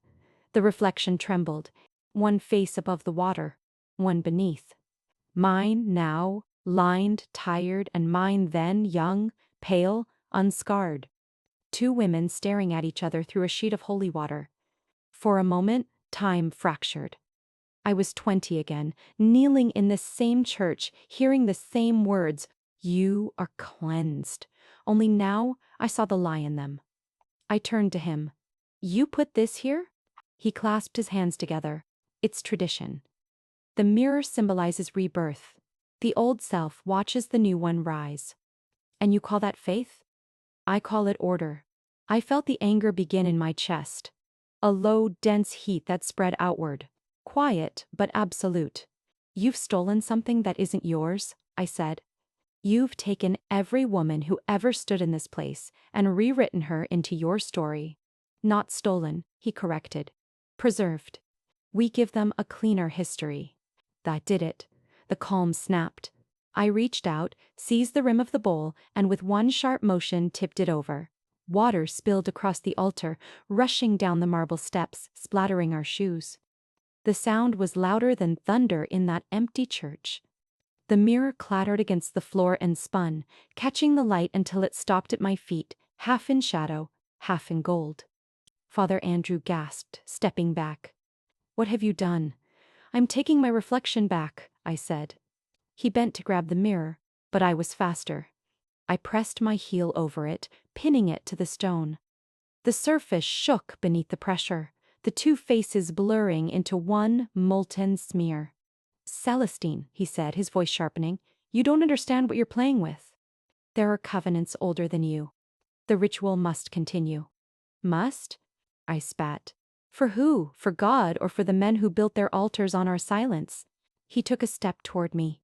The reflection trembled, one face above the water, one beneath. Mine now, lined, tired, and mine then, young, pale, unscarred. Two women staring at each other through a sheet of holy water. For a moment, time fractured. I was 20 again, kneeling in the same church, hearing the same words, "You are cleansed." Only now I saw the lie in them. I turned to him. "You put this here?" He clasped his hands together. "It's tradition. The mirror symbolizes rebirth. The old self watches the new one rise." "And you call that faith?" "I call it order." I felt the anger begin in my chest. A low, dense heat that spread outward. Quiet, but absolute. "You've stolen something that isn't yours," I said. "You've taken every woman who ever stood in this place and rewritten her into your story." "Not stolen," he corrected. "Preserved. We give them a cleaner history." That did it. The calm snapped. I reached out, seized the rim of the bowl, and with one sharp motion tipped it over. Water spilled across the altar, rushing down the marble steps, splattering our shoes. The sound was louder than thunder in that empty church. The mirror clattered against the floor and spun, catching the light until it stopped at my feet, half in shadow, half in gold. Father Andrew gasped, stepping back. "What have you done?" "I'm taking my reflection back," I said. He bent to grab the mirror, but I was faster. I pressed my heel over it, pinning it to the stone. The surface shook beneath the pressure, the two faces blurring into one molten smear. "Celestine," he said, his voice sharpening, "you don't understand what you're playing with. There are covenants older than you. The ritual must continue." "Must?" I spat. "For who? For God, or for the men who built their altars on our silence?" He took a step toward me.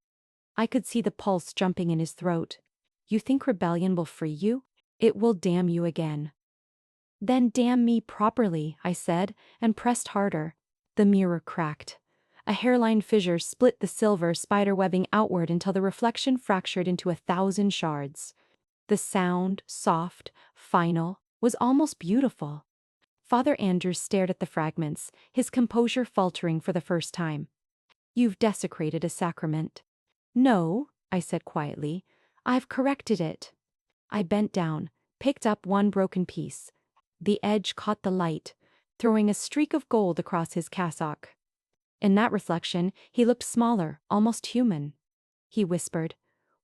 I could see the pulse jumping in his throat. "You think rebellion will free you? It will damn you again." "Then damn me properly," I said, and pressed harder. The mirror cracked. A hairline fissure split the silver spiderwebbing outward until the reflection fractured into 1,000 shards. The sound, soft, final, was almost beautiful. Father Andrew stared at the fragments, his composure faltering for the first time. "You've desecrated a sacrament." "No," I said quietly. "I've corrected it." I bent down, picked up one broken piece. The edge caught the light, throwing a streak of gold across his cassock. In that reflection, he looked smaller, almost human. He whispered,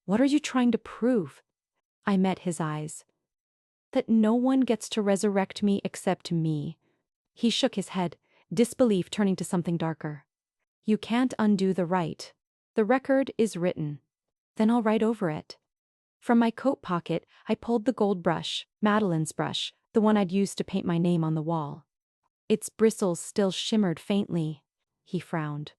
"What are you trying to prove?" I met his eyes. "That no one gets to resurrect me except me." He shook his head, disbelief turning to something darker. "You can't undo the right. The record is written." "Then I'll write over it." From my coat pocket, I pulled the gold brush, Madeline's brush, the one I'd used to paint my name on the wall. Its bristles still shimmered faintly. He frowned.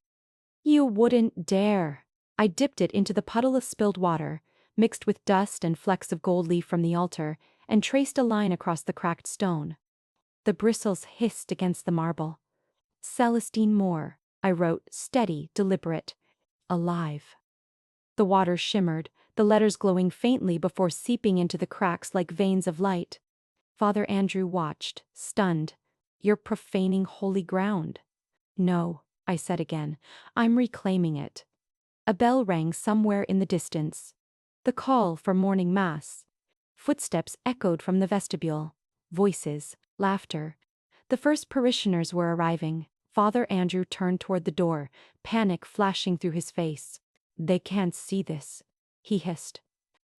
"You wouldn't dare." I dipped it into the puddle of spilled water, mixed with dust and flecks of gold leaf from the altar, and traced a line across the cracked stone. The bristles hissed against the marble. "Celestine Moore," I wrote, steady, deliberate. "Alive." The water shimmered, the letters glowing faintly before seeping into the cracks like veins of light. Father Andrew watched, stunned. "You're profaning holy ground." "No," I said again. "I'm reclaiming it." A bell rang somewhere in the distance. The call for morning mass. Footsteps echoed from the vestibule. Voices, laughter. The first parishioners were arriving. Father Andrew turned toward the door, panic flashing through his face. "They can't see this," he hissed.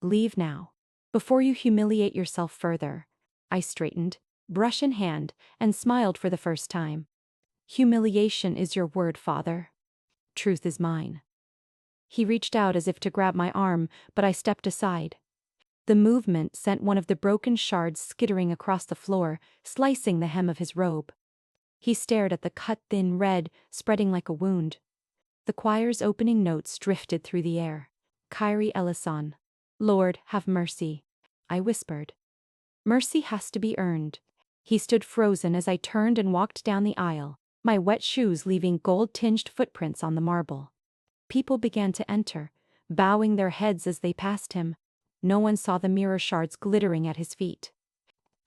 "Leave now, before you humiliate yourself further." I straightened. brush in hand, and smiled for the first time. Humiliation is your word, father. Truth is mine. He reached out as if to grab my arm, but I stepped aside. The movement sent one of the broken shards skittering across the floor, slicing the hem of his robe. He stared at the cut thin red, spreading like a wound. The choir's opening notes drifted through the air. Kyrie eleison. Lord, have mercy. I whispered. Mercy has to be earned. He stood frozen as I turned and walked down the aisle, my wet shoes leaving gold-tinged footprints on the marble. People began to enter, bowing their heads as they passed him. No one saw the mirror shards glittering at his feet.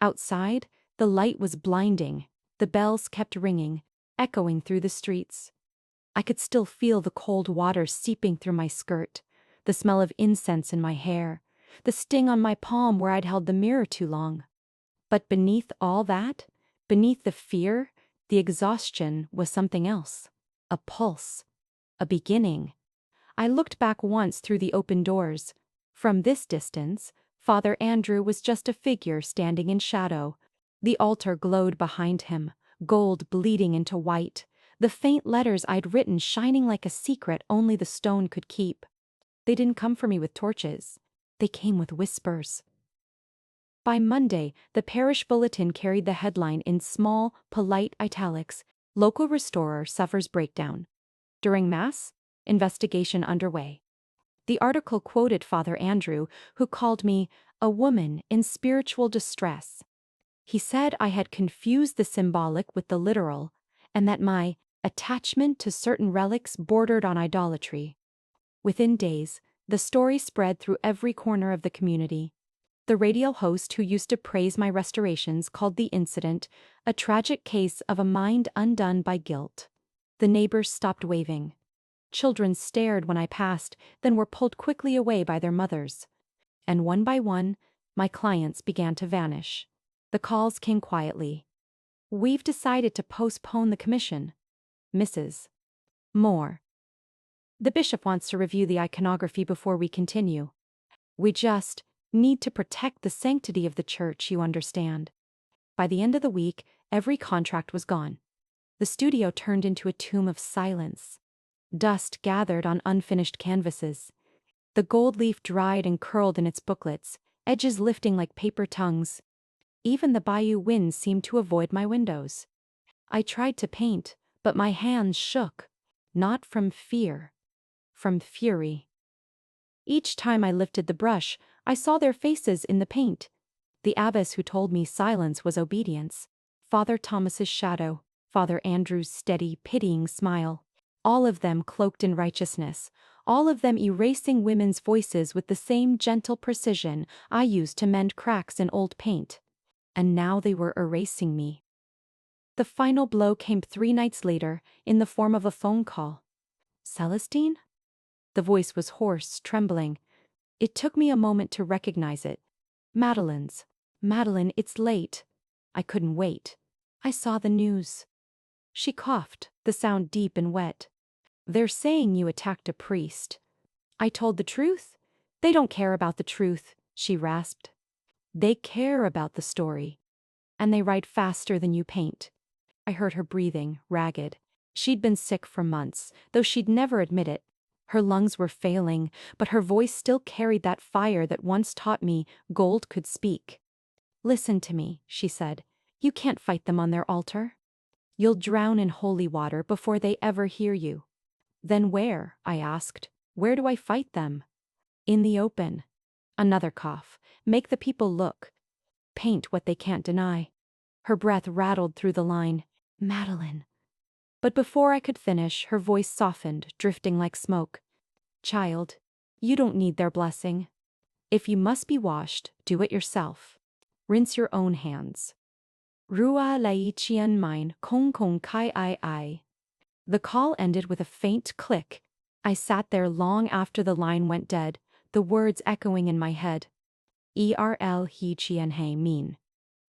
Outside, the light was blinding. The bells kept ringing, echoing through the streets. I could still feel the cold water seeping through my skirt, the smell of incense in my hair, the sting on my palm where I'd held the mirror too long. But beneath all that, beneath the fear, the exhaustion was something else. A pulse. A beginning. I looked back once through the open doors. From this distance, Father Andrew was just a figure standing in shadow. The altar glowed behind him, gold bleeding into white, the faint letters I'd written shining like a secret only the stone could keep. They didn't come for me with torches. They came with whispers. By Monday, the parish bulletin carried the headline in small, polite italics, "Local restorer suffers breakdown. During Mass, investigation underway." The article quoted Father Andrew, who called me a woman in spiritual distress. He said I had confused the symbolic with the literal, and that my attachment to certain relics bordered on idolatry. Within days, the story spread through every corner of the community. The radio host who used to praise my restorations called the incident a tragic case of a mind undone by guilt. The neighbors stopped waving. Children stared when I passed, then were pulled quickly away by their mothers. And one by one, my clients began to vanish. The calls came quietly. "We've decided to postpone the commission. Mrs. Moore. The bishop wants to review the iconography before we continue. We just need to protect the sanctity of the church, you understand." By the end of the week, every contract was gone. The studio turned into a tomb of silence. Dust gathered on unfinished canvases. The gold leaf dried and curled in its booklets, edges lifting like paper tongues. Even the bayou wind seemed to avoid my windows. I tried to paint, but my hands shook. Not from fear. From fury. Each time I lifted the brush, I saw their faces in the paint. The abbess who told me silence was obedience. Father Thomas's shadow. Father Andrew's steady, pitying smile. All of them cloaked in righteousness, all of them erasing women's voices with the same gentle precision I used to mend cracks in old paint. And now they were erasing me. The final blow came 3 nights later, in the form of a phone call. "Celestine?" The voice was hoarse, trembling. It took me a moment to recognize it. "Madeline's. Madeline, it's late." I couldn't wait. "I saw the news." She coughed, the sound deep and wet. "They're saying you attacked a priest." I told the truth. "They don't care about the truth," she rasped. "They care about the story. And they write faster than you paint." I heard her breathing, ragged. She'd been sick for months, though she'd never admit it. Her lungs were failing, but her voice still carried that fire that once taught me gold could speak. "Listen to me," she said. "You can't fight them on their altar. You'll drown in holy water before they ever hear you." "Then where?" I asked. "Where do I fight them?" "In the open." Another cough. "Make the people look. Paint what they can't deny." Her breath rattled through the line. "Madeline." But before I could finish, her voice softened, drifting like smoke. "Child, you don't need their blessing. If you must be washed, do it yourself. Rinse your own hands. Rua lai chian mine kong kong kai ai." The call ended with a faint click. I sat there long after the line went dead, the words echoing in my head. "Erl he chian he mean.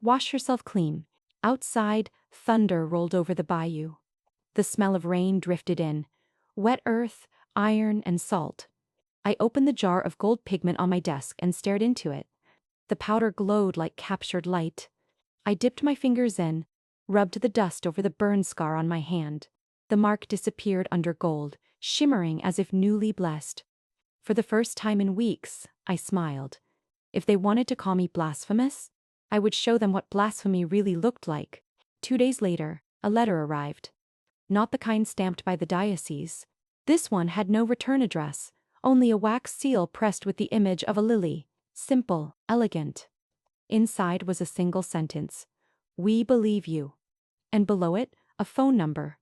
Wash yourself clean." Outside, thunder rolled over the bayou. The smell of rain drifted in. Wet earth, iron, and salt. I opened the jar of gold pigment on my desk and stared into it. The powder glowed like captured light. I dipped my fingers in, rubbed the dust over the burn scar on my hand. The mark disappeared under gold, shimmering as if newly blessed. For the first time in weeks, I smiled. If they wanted to call me blasphemous, I would show them what blasphemy really looked like. 2 days later, a letter arrived. Not the kind stamped by the diocese. This one had no return address, only a wax seal pressed with the image of a lily. Simple, elegant. Inside was a single sentence. "We believe you." And below it, a phone number.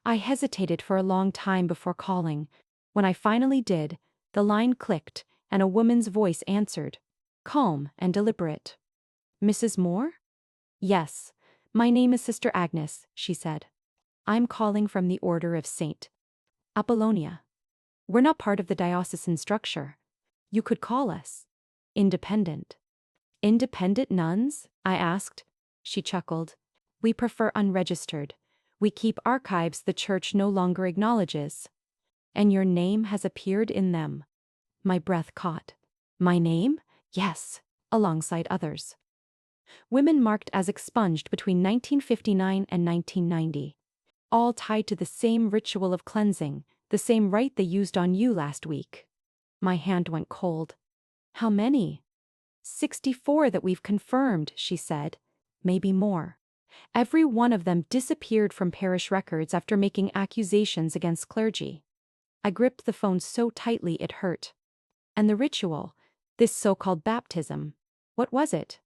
I hesitated for a long time before calling. When I finally did, the line clicked, and a woman's voice answered. Calm and deliberate. "Mrs. Moore?" "Yes. My name is Sister Agnes," she said. "I'm calling from the Order of Saint Apollonia. We're not part of the diocesan structure. You could call us independent." "Independent nuns?" I asked. She chuckled. "We prefer unregistered. We keep archives the church no longer acknowledges." "And your name has appeared in them." My breath caught. My name? Yes, alongside others. Women marked as expunged between 1959 and 1990. All tied to the same ritual of cleansing, the same rite they used on you last week. My hand went cold. "How many?" 64 that we've confirmed," she said. "Maybe more. Every one of them disappeared from parish records after making accusations against clergy." I gripped the phone so tightly it hurt. "And the ritual, this so-called baptism, what was it?"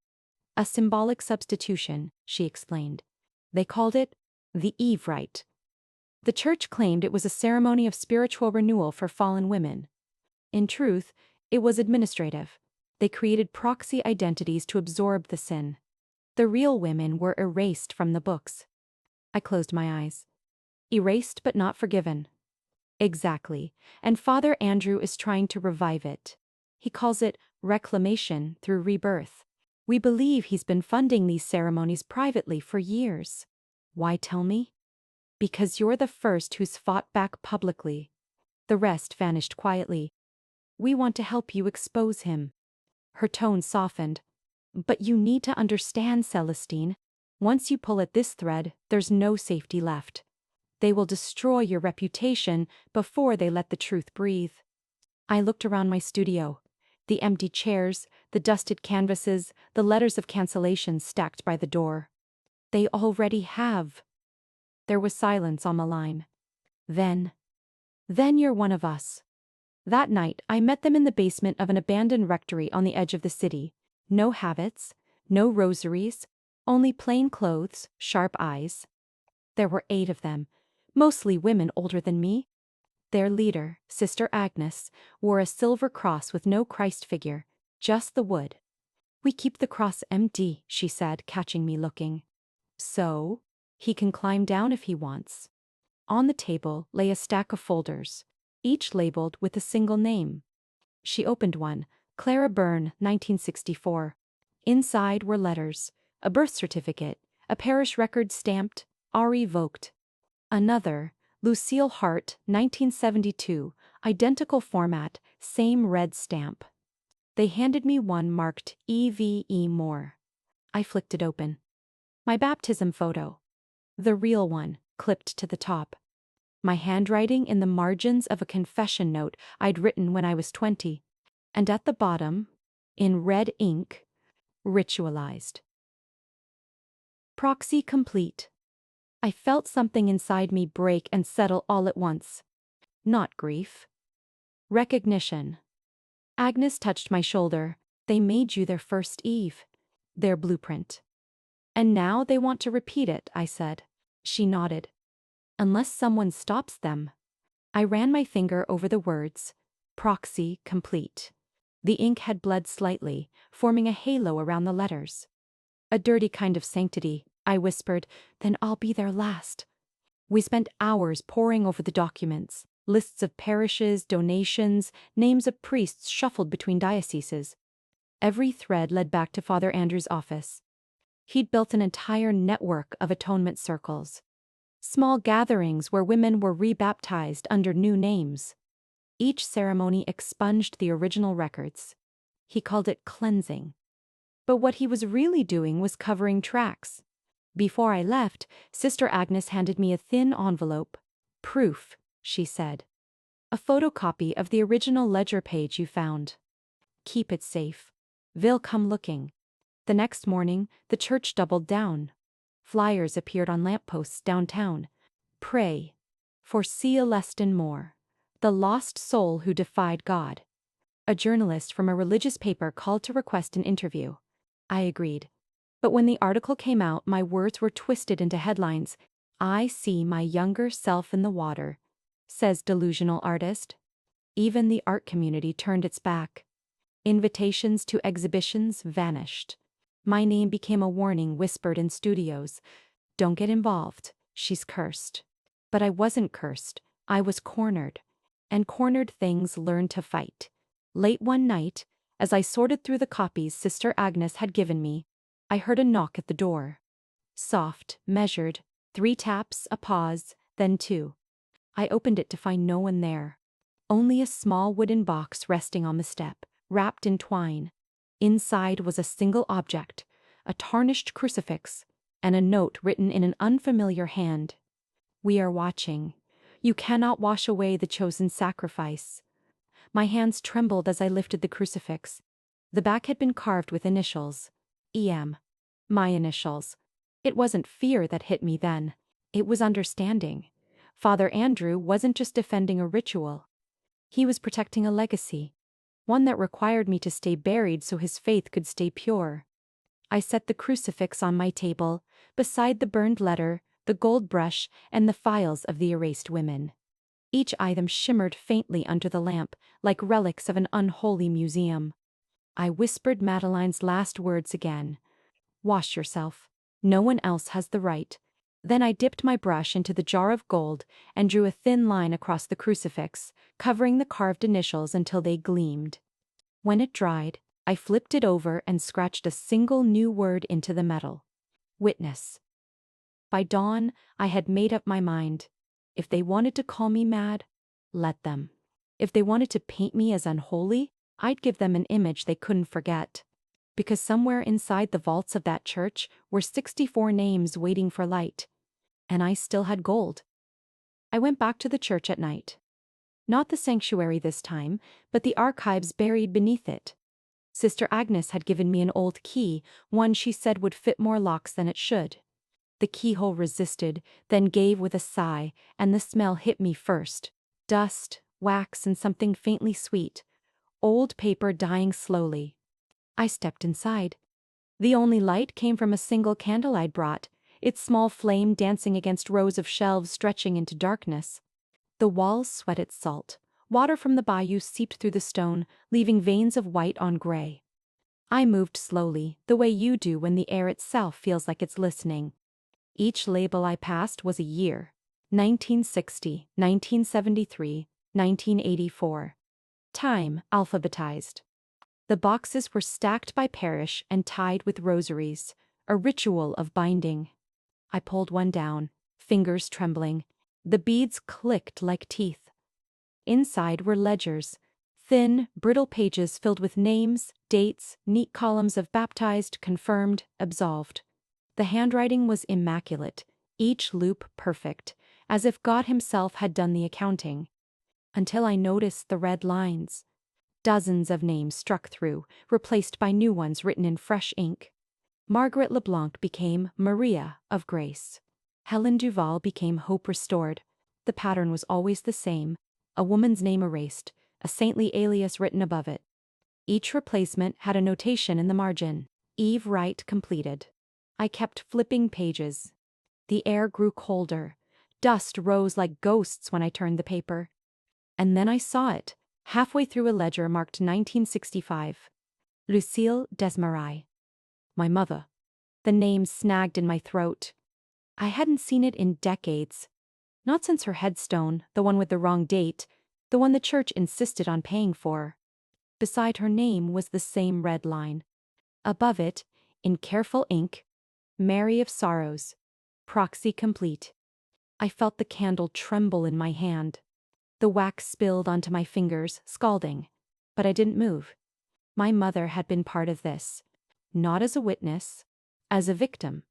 "A symbolic substitution," she explained. "They called it the Eve rite. The church claimed it was a ceremony of spiritual renewal for fallen women. In truth, it was administrative. They created proxy identities to absorb the sin. The real women were erased from the books." I closed my eyes. "Erased but not forgiven." "Exactly, and Father Andrew is trying to revive it. He calls it reclamation through rebirth. We believe he's been funding these ceremonies privately for years." "Why tell me?" "Because you're the first who's fought back publicly." The rest vanished quietly. "We want to help you expose him." Her tone softened. "But you need to understand, Celestine. Once you pull at this thread, there's no safety left. They will destroy your reputation before they let the truth breathe." I looked around my studio. The empty chairs, the dusted canvases, the letters of cancellation stacked by the door. "They already have." There was silence on the line. Then you're one of us." That night, I met them in the basement of an abandoned rectory on the edge of the city. No habits, no rosaries, only plain clothes, sharp eyes. There were 8 of them, mostly women older than me. Their leader, Sister Agnes, wore a silver cross with no Christ figure, just the wood. "We keep the cross empty," she said, catching me looking. "So? He can climb down if he wants." On the table lay a stack of folders, each labeled with a single name. She opened one, Clara Byrne, 1964. Inside were letters, a birth certificate, a parish record stamped, revoked. Another, Lucille Hart, 1972, identical format, same red stamp. They handed me one marked EVE Moore. I flicked it open. My baptism photo. The real one, clipped to the top. My handwriting in the margins of a confession note I'd written when I was 20. And at the bottom, in red ink, ritualized. Proxy complete. I felt something inside me break and settle all at once. Not grief. Recognition. Agnes touched my shoulder. "They made you their first Eve. Their blueprint." "And now they want to repeat it," I said. She nodded. "Unless someone stops them." I ran my finger over the words. Proxy complete. The ink had bled slightly, forming a halo around the letters. "A dirty kind of sanctity," I whispered, "then I'll be their last." We spent hours poring over the documents, lists of parishes, donations, names of priests shuffled between dioceses. Every thread led back to Father Andrew's office. He'd built an entire network of atonement circles. Small gatherings where women were rebaptized under new names. Each ceremony expunged the original records. He called it cleansing. But what he was really doing was covering tracks. Before I left, Sister Agnes handed me a thin envelope. "Proof," she said. "A photocopy of the original ledger page you found. Keep it safe. They'll come looking." The next morning, the church doubled down. Flyers appeared on lampposts downtown. "Pray for Celestin Moore, the lost soul who defied God." A journalist from a religious paper called to request an interview. I agreed. But when the article came out, my words were twisted into headlines. "I see my younger self in the water," says delusional artist. Even the art community turned its back. Invitations to exhibitions vanished. My name became a warning whispered in studios. "Don't get involved, she's cursed." But I wasn't cursed, I was cornered. And cornered things learn to fight. Late one night, as I sorted through the copies Sister Agnes had given me, I heard a knock at the door. Soft, measured, 3 taps, a pause, then 2. I opened it to find no one there. Only a small wooden box resting on the step, wrapped in twine. Inside was a single object, a tarnished crucifix, and a note written in an unfamiliar hand. "We are watching. You cannot wash away the chosen sacrifice." My hands trembled as I lifted the crucifix. The back had been carved with initials. E.M. My initials. It wasn't fear that hit me then. It was understanding. Father Andrew wasn't just defending a ritual. He was protecting a legacy. One that required me to stay buried so his faith could stay pure. I set the crucifix on my table, beside the burned letter, the gold brush, and the files of the erased women. Each item shimmered faintly under the lamp, like relics of an unholy museum. I whispered Madeline's last words again. "Wash yourself. No one else has the right." Then I dipped my brush into the jar of gold and drew a thin line across the crucifix, covering the carved initials until they gleamed. When it dried, I flipped it over and scratched a single new word into the metal. "Witness." By dawn, I had made up my mind. If they wanted to call me mad, let them. If they wanted to paint me as unholy, I'd give them an image they couldn't forget. Because somewhere inside the vaults of that church were 64 names waiting for light. And I still had gold. I went back to the church at night. Not the sanctuary this time, but the archives buried beneath it. Sister Agnes had given me an old key, one she said would fit more locks than it should. The keyhole resisted, then gave with a sigh, and the smell hit me first. Dust, wax, and something faintly sweet. Old paper dying slowly. I stepped inside. The only light came from a single candle I'd brought, its small flame dancing against rows of shelves stretching into darkness. The walls sweated salt. Water from the bayou seeped through the stone, leaving veins of white on gray. I moved slowly, the way you do when the air itself feels like it's listening. Each label I passed was a year. 1960, 1973, 1984. Time alphabetized. The boxes were stacked by parish and tied with rosaries, a ritual of binding. I pulled one down, fingers trembling. The beads clicked like teeth. Inside were ledgers, thin, brittle pages filled with names, dates, neat columns of baptized, confirmed, absolved. The handwriting was immaculate, each loop perfect, as if God himself had done the accounting. Until I noticed the red lines. Dozens of names struck through, replaced by new ones written in fresh ink. Margaret LeBlanc became Maria of Grace. Helen Duval became Hope Restored. The pattern was always the same, a woman's name erased, a saintly alias written above it. Each replacement had a notation in the margin. Eve Wright completed. I kept flipping pages. The air grew colder. Dust rose like ghosts when I turned the paper. And then I saw it, halfway through a ledger marked 1965. Lucille Desmarais. My mother. The name snagged in my throat. I hadn't seen it in decades. Not since her headstone, the one with the wrong date, the one the church insisted on paying for. Beside her name was the same red line. Above it, in careful ink, Mary of Sorrows. Proxy complete. I felt the candle tremble in my hand. The wax spilled onto my fingers, scalding. But I didn't move. My mother had been part of this. not as a witness, as a victim.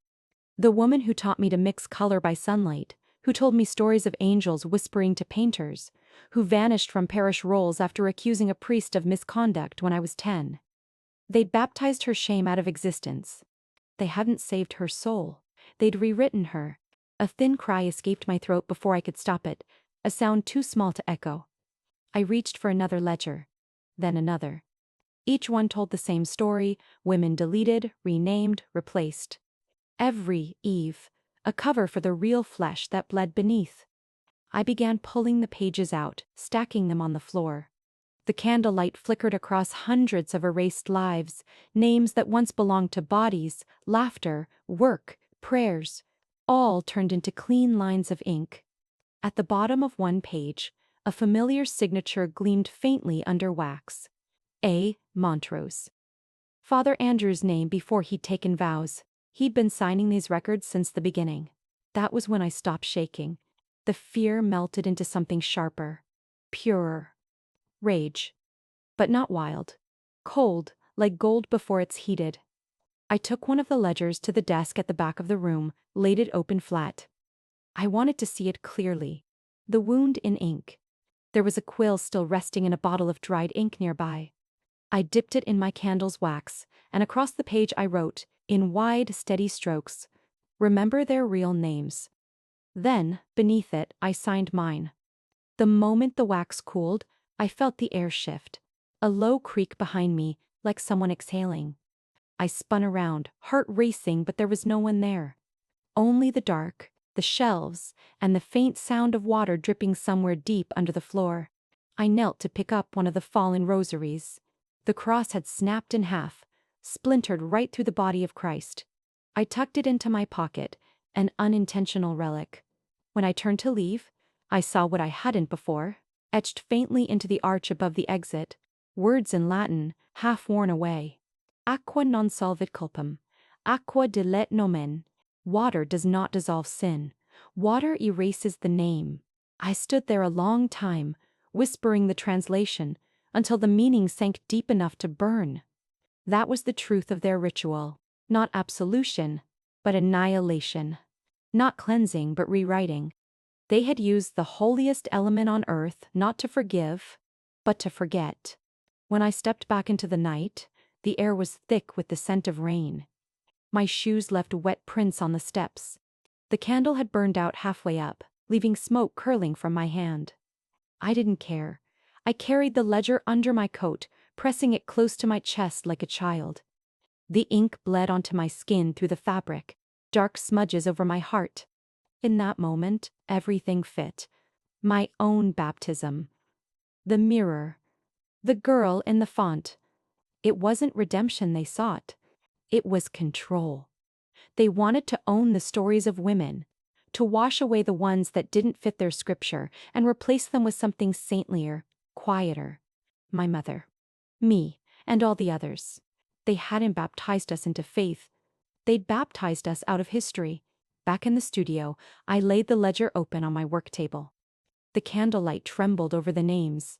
The woman who taught me to mix color by sunlight, who told me stories of angels whispering to painters, who vanished from parish rolls after accusing a priest of misconduct when I was 10. They'd baptized her shame out of existence. They hadn't saved her soul. They'd rewritten her. A thin cry escaped my throat before I could stop it, a sound too small to echo. I reached for another ledger, then another. Each one told the same story: women deleted, renamed, replaced. Every Eve, a cover for the real flesh that bled beneath. I began pulling the pages out, stacking them on the floor. The candlelight flickered across hundreds of erased lives, names that once belonged to bodies, laughter, work, prayers, all turned into clean lines of ink. At the bottom of one page, a familiar signature gleamed faintly under wax. A. Montrose. Father Andrew's name before he'd taken vows. He'd been signing these records since the beginning. That was when I stopped shaking. The fear melted into something sharper, purer. Rage. But not wild. Cold, like gold before it's heated. I took one of the ledgers to the desk at the back of the room, laid it open flat. I wanted to see it clearly. The wound in ink. There was a quill still resting in a bottle of dried ink nearby. I dipped it in my candle's wax, and across the page I wrote, in wide, steady strokes, "Remember their real names." Then, beneath it, I signed mine. The moment the wax cooled, I felt the air shift. A low creak behind me, like someone exhaling. I spun around, heart racing, but there was no one there. Only the dark, the shelves, and the faint sound of water dripping somewhere deep under the floor. I knelt to pick up one of the fallen rosaries. The cross had snapped in half, splintered right through the body of Christ. I tucked it into my pocket, an unintentional relic. When I turned to leave, I saw what I hadn't before, etched faintly into the arch above the exit, words in Latin, half worn away. Aqua non solvit culpam. Aqua delet nomen. Water does not dissolve sin. Water erases the name. I stood there a long time, whispering the translation, until the meaning sank deep enough to burn. That was the truth of their ritual. Not absolution, but annihilation. Not cleansing, but rewriting. They had used the holiest element on earth not to forgive, but to forget. When I stepped back into the night, the air was thick with the scent of rain. My shoes left wet prints on the steps. The candle had burned out halfway up, leaving smoke curling from my hand. I didn't care. I carried the ledger under my coat, pressing it close to my chest like a child. The ink bled onto my skin through the fabric, dark smudges over my heart. In that moment, everything fit. My own baptism. The mirror. The girl in the font. It wasn't redemption they sought. It was control. They wanted to own the stories of women, to wash away the ones that didn't fit their scripture and replace them with something saintlier, quieter. My mother. Me, and all the others. They hadn't baptized us into faith. They'd baptized us out of history. Back in the studio, I laid the ledger open on my work table. The candlelight trembled over the names.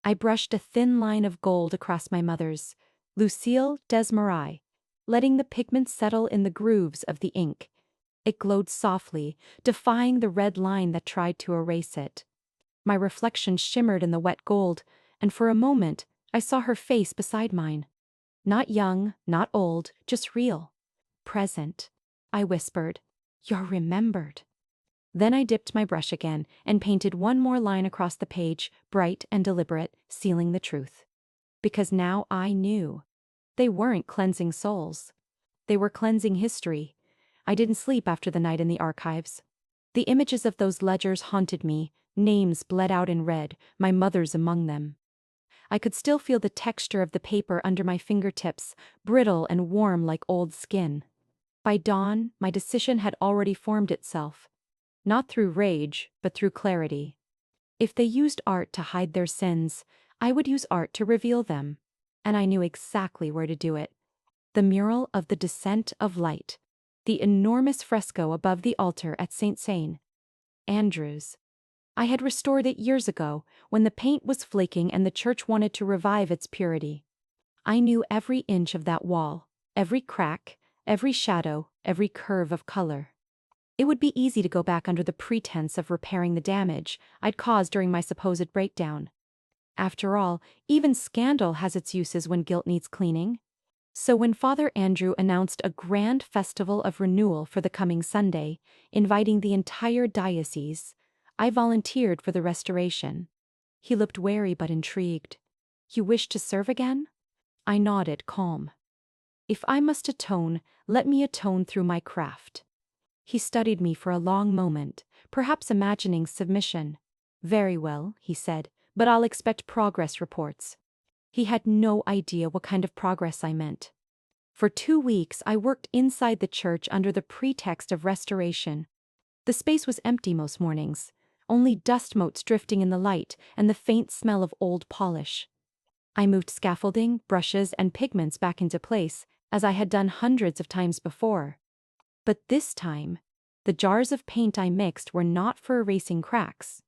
I brushed a thin line of gold across my mother's, Lucille Desmarais, letting the pigment settle in the grooves of the ink. It glowed softly, defying the red line that tried to erase it. My reflection shimmered in the wet gold, and for a moment, I saw her face beside mine. Not young, not old, just real. Present. I whispered, "You're remembered." Then I dipped my brush again and painted one more line across the page, bright and deliberate, sealing the truth. Because now I knew. They weren't cleansing souls. They were cleansing history. I didn't sleep after the night in the archives. The images of those ledgers haunted me, names bled out in red, my mother's among them. I could still feel the texture of the paper under my fingertips, brittle and warm like old skin. By dawn, my decision had already formed itself. Not through rage, but through clarity. If they used art to hide their sins, I would use art to reveal them. And I knew exactly where to do it. The mural of the Descent of Light. The enormous fresco above the altar at St. Andrew's. I had restored it years ago, when the paint was flaking and the church wanted to revive its purity. I knew every inch of that wall, every crack, every shadow, every curve of color. It would be easy to go back under the pretense of repairing the damage I'd caused during my supposed breakdown. After all, even scandal has its uses when guilt needs cleaning. So when Father Andrew announced a grand festival of renewal for the coming Sunday, inviting the entire diocese, I volunteered for the restoration. He looked wary but intrigued. "You wish to serve again?" I nodded, calm. "If I must atone, let me atone through my craft." He studied me for a long moment, perhaps imagining submission. "Very well," he said, "but I'll expect progress reports." He had no idea what kind of progress I meant. For 2 weeks I worked inside the church under the pretext of restoration. The space was empty most mornings, only dust motes drifting in the light and the faint smell of old polish. I moved scaffolding, brushes, and pigments back into place, as I had done hundreds of times before. But this time, the jars of paint I mixed were not for erasing cracks.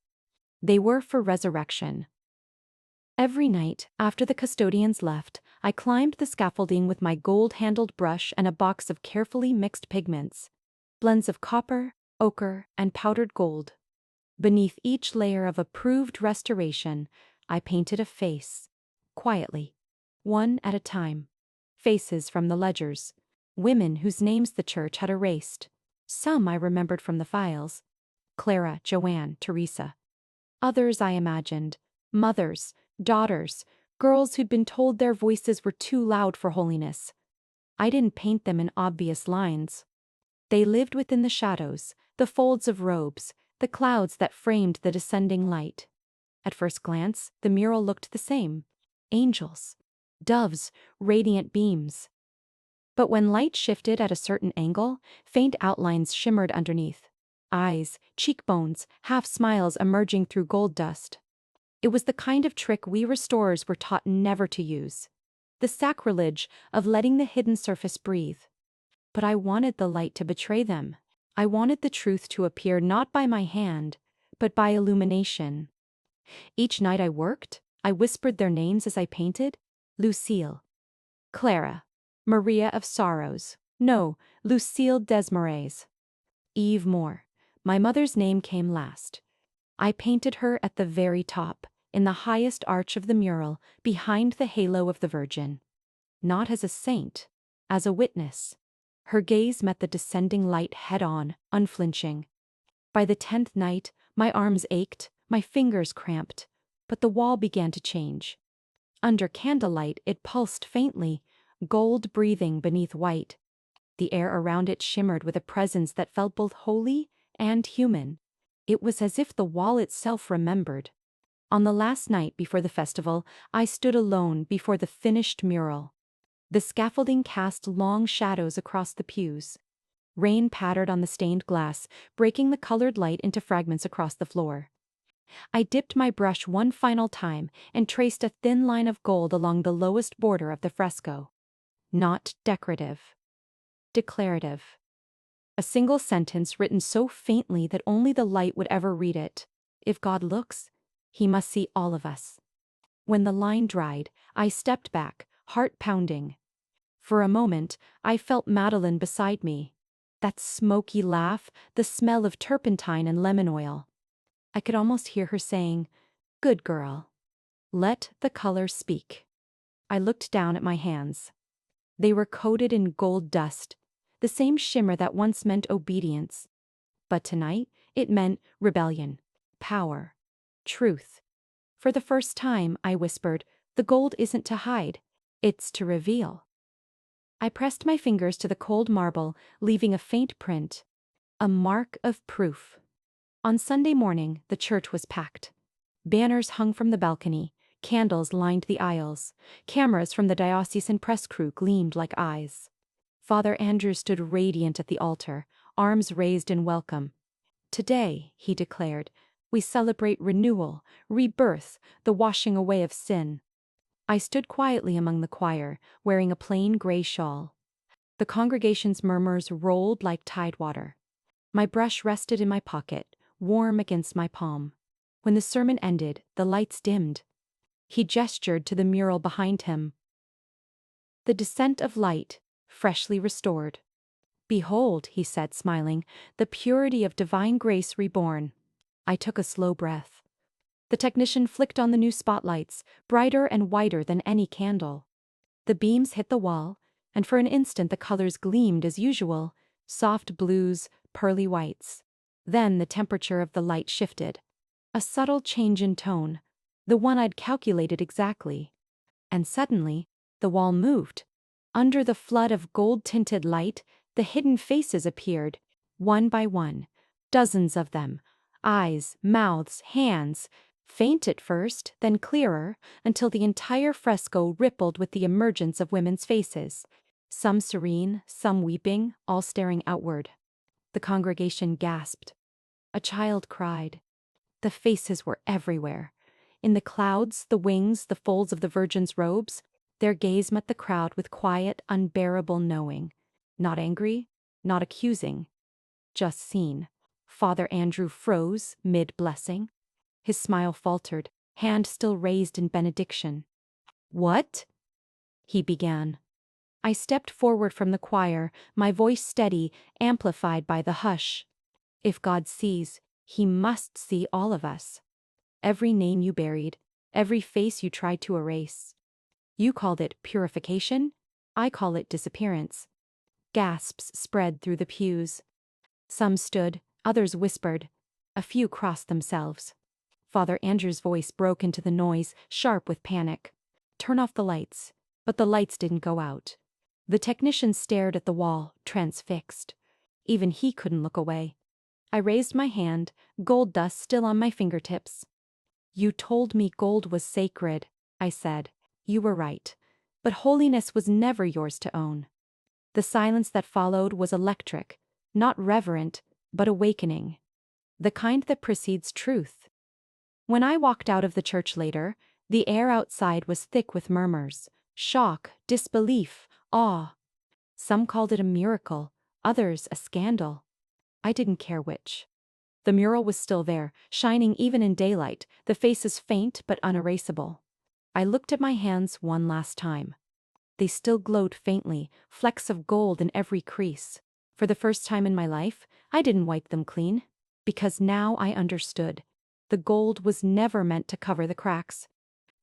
They were for resurrection. Every night, after the custodians left, I climbed the scaffolding with my gold-handled brush and a box of carefully mixed pigments, blends of copper, ochre, and powdered gold. Beneath each layer of approved restoration, I painted a face, quietly, one at a time. Faces from the ledgers, women whose names the church had erased. Some I remembered from the files: Clara, Joanne, Teresa. Others I imagined: mothers, daughters, girls who'd been told their voices were too loud for holiness. I didn't paint them in obvious lines. They lived within the shadows, the folds of robes, the clouds that framed the descending light. At first glance, the mural looked the same: angels, doves, radiant beams. But when light shifted at a certain angle, faint outlines shimmered underneath. Eyes, cheekbones, half smiles emerging through gold dust. It was the kind of trick we restorers were taught never to use. The sacrilege of letting the hidden surface breathe. But I wanted the light to betray them. I wanted the truth to appear not by my hand, but by illumination. Each night I worked, I whispered their names as I painted: Lucille, Clara, Maria of Sorrows, no, Lucille Desmarais. Eve Moore, my mother's name, came last. I painted her at the very top, in the highest arch of the mural, behind the halo of the Virgin. Not as a saint, as a witness. Her gaze met the descending light head-on, unflinching. By the 10th night, my arms ached, my fingers cramped, but the wall began to change. Under candlelight it pulsed faintly, gold breathing beneath white. The air around it shimmered with a presence that felt both holy and human. It was as if the wall itself remembered. On the last night before the festival, I stood alone before the finished mural. The scaffolding cast long shadows across the pews. Rain pattered on the stained glass, breaking the colored light into fragments across the floor. I dipped my brush one final time and traced a thin line of gold along the lowest border of the fresco. Not decorative. Declarative. A single sentence written so faintly that only the light would ever read it. If God looks, he must see all of us. When the line dried, I stepped back, heart pounding. For a moment, I felt Madeline beside me. That smoky laugh, the smell of turpentine and lemon oil. I could almost hear her saying, "Good girl. Let the color speak." I looked down at my hands. They were coated in gold dust, the same shimmer that once meant obedience. But tonight, it meant rebellion, power, truth. For the first time, I whispered, the gold isn't to hide, it's to reveal. I pressed my fingers to the cold marble, leaving a faint print, a mark of proof. On Sunday morning, the church was packed. Banners hung from the balcony, candles lined the aisles, cameras from the diocesan press crew gleamed like eyes. Father Andrew stood radiant at the altar, arms raised in welcome. "Today," he declared, "we celebrate renewal, rebirth, the washing away of sin." I stood quietly among the choir, wearing a plain gray shawl. The congregation's murmurs rolled like tidewater. My brush rested in my pocket, warm against my palm. When the sermon ended, the lights dimmed. He gestured to the mural behind him. "The descent of light, freshly restored. "Behold," he said, smiling, "the purity of divine grace reborn." I took a slow breath. The technician flicked on the new spotlights, brighter and whiter than any candle. The beams hit the wall, and for an instant the colors gleamed as usual, soft blues, pearly whites. Then the temperature of the light shifted. A subtle change in tone, the one I'd calculated exactly. And suddenly, the wall moved. Under the flood of gold-tinted light, the hidden faces appeared, one by one. Dozens of them. Eyes, mouths, hands. Faint at first, then clearer, until the entire fresco rippled with the emergence of women's faces. Some serene, some weeping, all staring outward. The congregation gasped. A child cried. The faces were everywhere. In the clouds, the wings, the folds of the Virgin's robes, their gaze met the crowd with quiet, unbearable knowing. Not angry, not accusing. Just seen. Father Andrew froze, mid-blessing. His smile faltered, hand still raised in benediction. "What?" he began. I stepped forward from the choir, my voice steady, amplified by the hush. "If God sees, he must see all of us. Every name you buried, every face you tried to erase. You called it purification, I call it disappearance." Gasps spread through the pews. Some stood, others whispered. A few crossed themselves. Father Andrew's voice broke into the noise, sharp with panic. "Turn off the lights." But the lights didn't go out. The technician stared at the wall, transfixed. Even he couldn't look away. I raised my hand, gold dust still on my fingertips. "You told me gold was sacred," I said. "You were right. But holiness was never yours to own." The silence that followed was electric, not reverent, but awakening. The kind that precedes truth. When I walked out of the church later, the air outside was thick with murmurs, shock, disbelief, awe. Some called it a miracle, others a scandal. I didn't care which. The mural was still there, shining even in daylight, the faces faint but unerasable. I looked at my hands one last time. They still glowed faintly, flecks of gold in every crease. For the first time in my life, I didn't wipe them clean. Because now I understood. The gold was never meant to cover the cracks.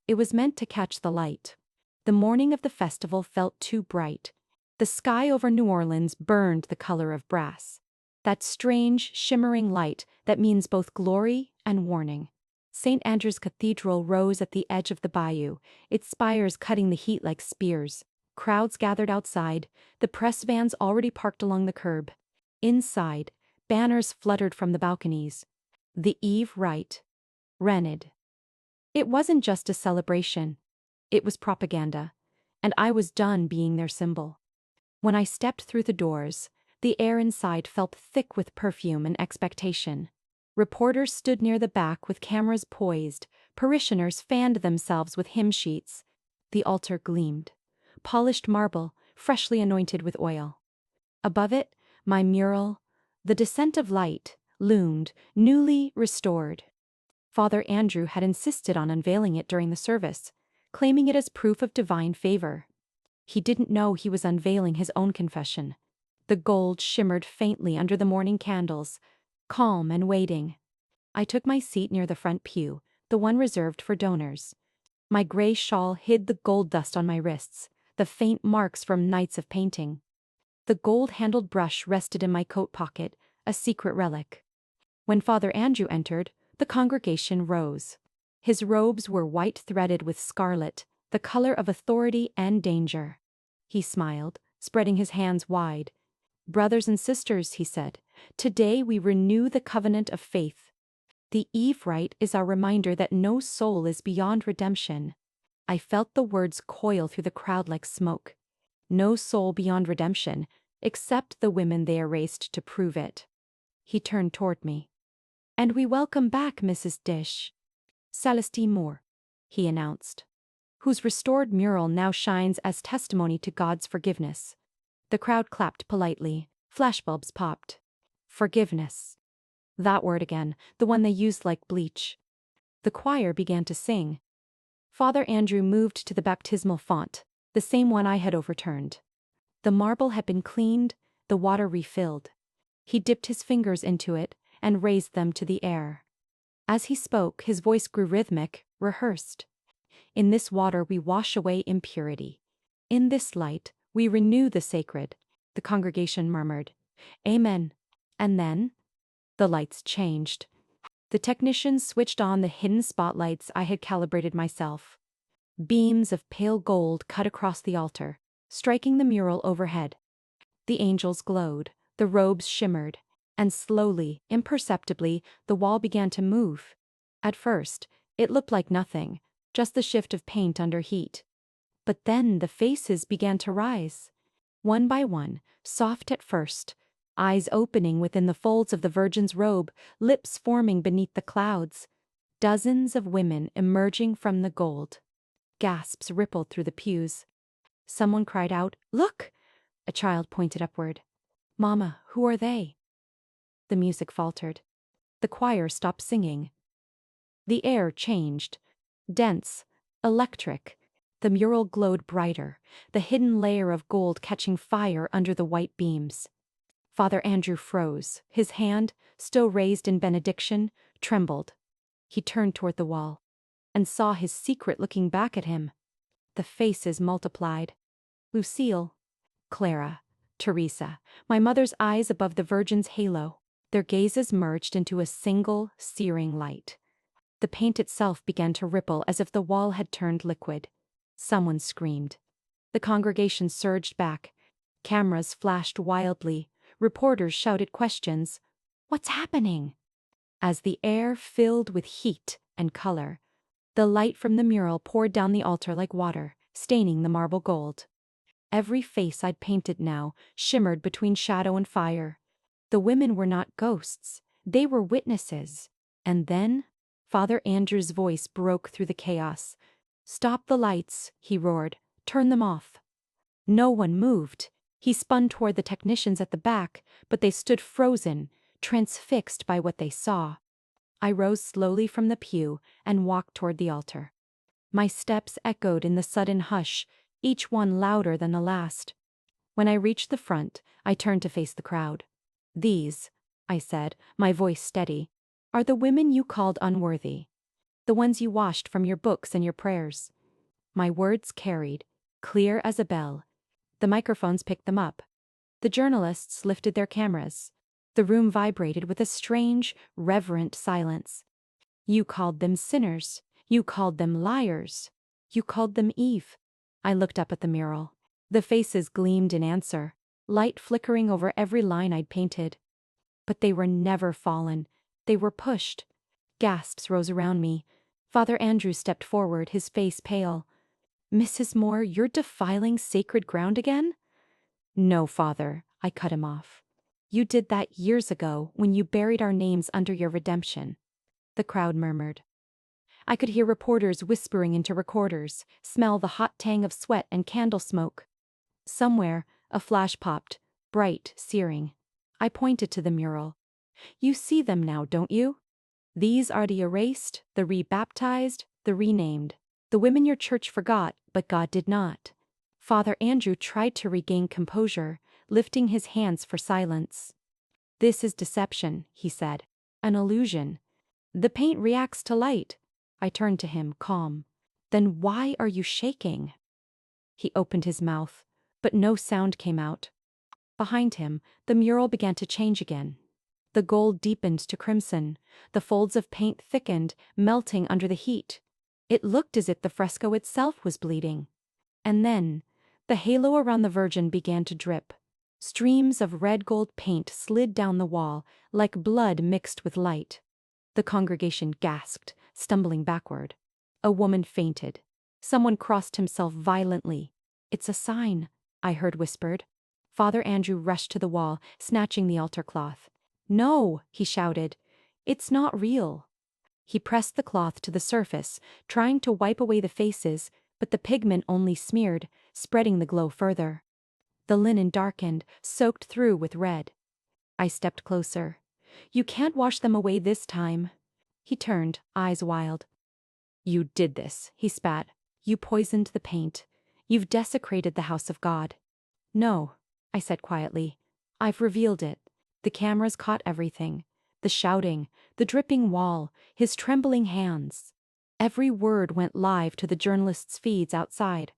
It was meant to catch the light. The morning of the festival felt too bright. The sky over New Orleans burned the color of brass. That strange, shimmering light that means both glory and warning. St. Andrew's Cathedral rose at the edge of the bayou, its spires cutting the heat like spears. Crowds gathered outside, the press vans already parked along the curb. Inside, banners fluttered from the balconies. The Eve Rite. Rened. It wasn't just a celebration. It was propaganda. And I was done being their symbol. When I stepped through the doors, the air inside felt thick with perfume and expectation. Reporters stood near the back with cameras poised, parishioners fanned themselves with hymn sheets. The altar gleamed. Polished marble, freshly anointed with oil. Above it, my mural, The Descent of Light, loomed, newly restored. Father Andrew had insisted on unveiling it during the service, claiming it as proof of divine favor. He didn't know he was unveiling his own confession. The gold shimmered faintly under the morning candles, calm and waiting. I took my seat near the front pew, the one reserved for donors. My gray shawl hid the gold dust on my wrists, the faint marks from nights of painting. The gold-handled brush rested in my coat pocket, a secret relic. When Father Andrew entered, the congregation rose. His robes were white-threaded with scarlet, the color of authority and danger. He smiled, spreading his hands wide. "Brothers and sisters," he said, "today we renew the covenant of faith. The Eve Rite is our reminder that no soul is beyond redemption." I felt the words coil through the crowd like smoke. No soul beyond redemption, except the women they erased to prove it. He turned toward me. "And we welcome back Mrs. Dish. Celestine Moore," he announced, whose restored mural now shines as testimony to God's forgiveness. The crowd clapped politely. Flashbulbs popped. Forgiveness. That word again, the one they used like bleach. The choir began to sing. Father Andrew moved to the baptismal font, the same one I had overturned. The marble had been cleaned, the water refilled. He dipped his fingers into it and raised them to the air. As he spoke, his voice grew rhythmic, rehearsed. In this water we wash away impurity. In this light we renew the sacred. The congregation murmured, Amen. And then the lights changed. The technicians switched on the hidden spotlights I had calibrated myself. Beams of pale gold cut across the altar, striking the mural overhead. The angels glowed, the robes shimmered, and slowly, imperceptibly, the wall began to move. At first, it looked like nothing, just the shift of paint under heat. But then the faces began to rise. One by one, soft at first, eyes opening within the folds of the Virgin's robe, lips forming beneath the clouds. Dozens of women emerging from the gold. Gasps rippled through the pews. Someone cried out, Look! A child pointed upward. Mama, who are they? The music faltered. The choir stopped singing. The air changed. Dense, electric. The mural glowed brighter, the hidden layer of gold catching fire under the white beams. Father Andrew froze. His hand, still raised in benediction, trembled. He turned toward the wall and saw his secret looking back at him. The faces multiplied. Lucille, Clara, Teresa, my mother's eyes above the Virgin's halo. Their gazes merged into a single, searing light. The paint itself began to ripple as if the wall had turned liquid. Someone screamed. The congregation surged back. Cameras flashed wildly. Reporters shouted questions. What's happening? As the air filled with heat and color, the light from the mural poured down the altar like water, staining the marble gold. Every face I'd painted now shimmered between shadow and fire. The women were not ghosts. They were witnesses. And then, Father Andrew's voice broke through the chaos. Stop the lights, he roared. Turn them off. No one moved. He spun toward the technicians at the back, but they stood frozen, transfixed by what they saw. I rose slowly from the pew and walked toward the altar. My steps echoed in the sudden hush, each one louder than the last. When I reached the front, I turned to face the crowd. These, I said, my voice steady, are the women you called unworthy. The ones you washed from your books and your prayers. My words carried, clear as a bell. The microphones picked them up. The journalists lifted their cameras. The room vibrated with a strange, reverent silence. You called them sinners. You called them liars. You called them Eve. I looked up at the mural. The faces gleamed in answer, light flickering over every line I'd painted. But they were never fallen. They were pushed. Gasps rose around me. Father Andrew stepped forward, his face pale. Mrs. Moore, you're defiling sacred ground again? No, Father, I cut him off. You did that years ago when you buried our names under your redemption. The crowd murmured. I could hear reporters whispering into recorders, smell the hot tang of sweat and candle smoke. Somewhere, a flash popped, bright, searing. I pointed to the mural. You see them now, don't you? These are the erased, the rebaptized, the renamed. The women your church forgot, but God did not. Father Andrew tried to regain composure, lifting his hands for silence. This is deception, he said. An illusion. The paint reacts to light. I turned to him, calm. Then why are you shaking? He opened his mouth, but no sound came out. Behind him, the mural began to change again. The gold deepened to crimson. The folds of paint thickened, melting under the heat. It looked as if the fresco itself was bleeding. And then, the halo around the Virgin began to drip. Streams of red gold paint slid down the wall, like blood mixed with light. The congregation gasped, stumbling backward. A woman fainted. Someone crossed himself violently. It's a sign, I heard whispered. Father Andrew rushed to the wall, snatching the altar cloth. No, he shouted. It's not real. He pressed the cloth to the surface, trying to wipe away the faces, but the pigment only smeared, spreading the glow further. The linen darkened, soaked through with red. I stepped closer. You can't wash them away this time. He turned, eyes wild. You did this, he spat. You poisoned the paint. You've desecrated the house of God. No, I said quietly. I've revealed it. The cameras caught everything. The shouting, the dripping wall, his trembling hands. Every word went live to the journalists' feeds outside.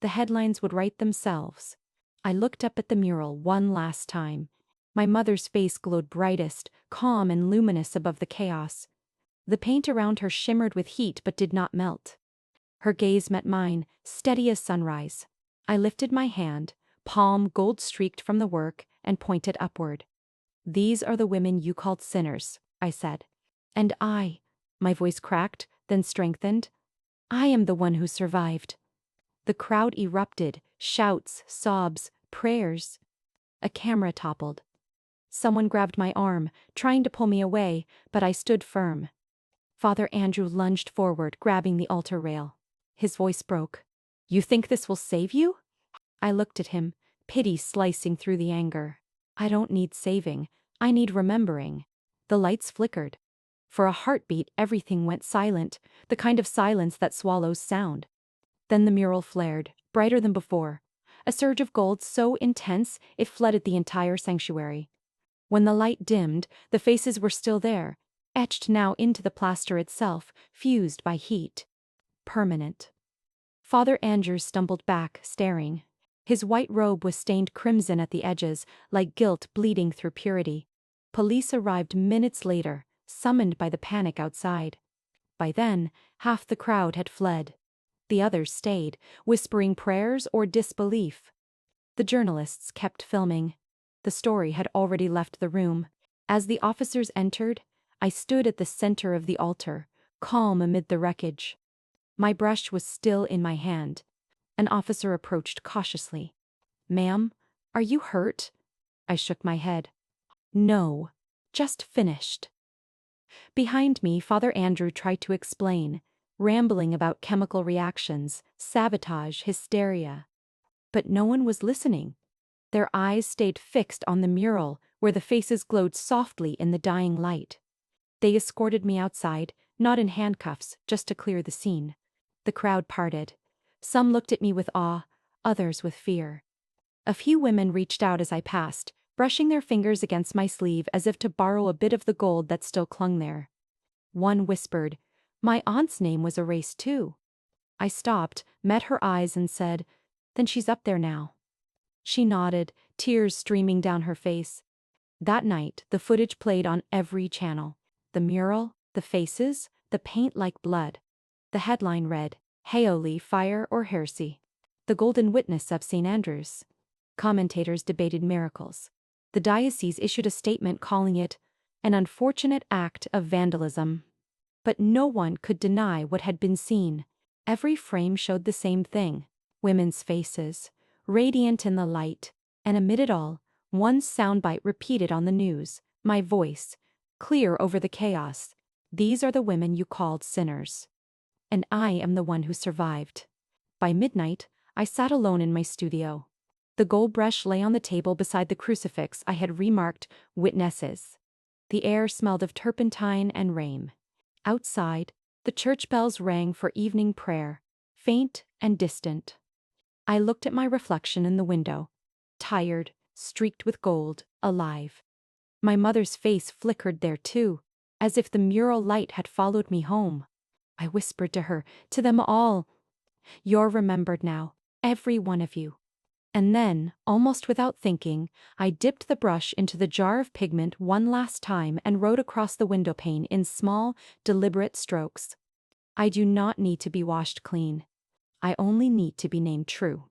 The headlines would write themselves. I looked up at the mural one last time. My mother's face glowed brightest, calm and luminous above the chaos. The paint around her shimmered with heat but did not melt. Her gaze met mine, steady as sunrise. I lifted my hand, palm gold-streaked from the work, and pointed upward. These are the women you called sinners, I said. And my voice cracked, then strengthened. I am the one who survived. The crowd erupted, shouts, sobs, prayers. A camera toppled. Someone grabbed my arm, trying to pull me away, but I stood firm. Father Andrew lunged forward, grabbing the altar rail. His voice broke. You think this will save you? I looked at him, pity slicing through the anger. I don't need saving. I need remembering. The lights flickered. For a heartbeat, everything went silent, the kind of silence that swallows sound. Then the mural flared, brighter than before. A surge of gold so intense it flooded the entire sanctuary. When the light dimmed, the faces were still there, etched now into the plaster itself, fused by heat. Permanent. Father Andrew stumbled back, staring. His white robe was stained crimson at the edges, like guilt bleeding through purity. Police arrived minutes later, summoned by the panic outside. By then, half the crowd had fled. The others stayed, whispering prayers or disbelief. The journalists kept filming. The story had already left the room. As the officers entered, I stood at the center of the altar, calm amid the wreckage. My brush was still in my hand. An officer approached cautiously. Ma'am, are you hurt? I shook my head. No, just finished. Behind me, Father Andrew tried to explain, rambling about chemical reactions, sabotage, hysteria. But no one was listening. Their eyes stayed fixed on the mural, where the faces glowed softly in the dying light. They escorted me outside, not in handcuffs, just to clear the scene. The crowd parted. Some looked at me with awe, others with fear. A few women reached out as I passed, brushing their fingers against my sleeve as if to borrow a bit of the gold that still clung there. One whispered, "My aunt's name was erased too." I stopped, met her eyes and said, "Then she's up there now." She nodded, tears streaming down her face. That night, the footage played on every channel. The mural, the faces, the paint like blood. The headline read, "Heoli, Fire or Heresy?" The Golden Witness of St. Andrews. Commentators debated miracles. The diocese issued a statement calling it an unfortunate act of vandalism. But no one could deny what had been seen. Every frame showed the same thing. Women's faces, radiant in the light, and amid it all, one soundbite repeated on the news, my voice, clear over the chaos. These are the women you called sinners. And I am the one who survived. By midnight, I sat alone in my studio. The gold brush lay on the table beside the crucifix I had remarked "Witnesses." The air smelled of turpentine and rain. Outside, the church bells rang for evening prayer, faint and distant. I looked at my reflection in the window, tired, streaked with gold, alive. My mother's face flickered there too, as if the mural light had followed me home. I whispered to her, to them all, "You're remembered now, every one of you." And then, almost without thinking, I dipped the brush into the jar of pigment one last time and wrote across the windowpane in small, deliberate strokes. I do not need to be washed clean. I only need to be named true.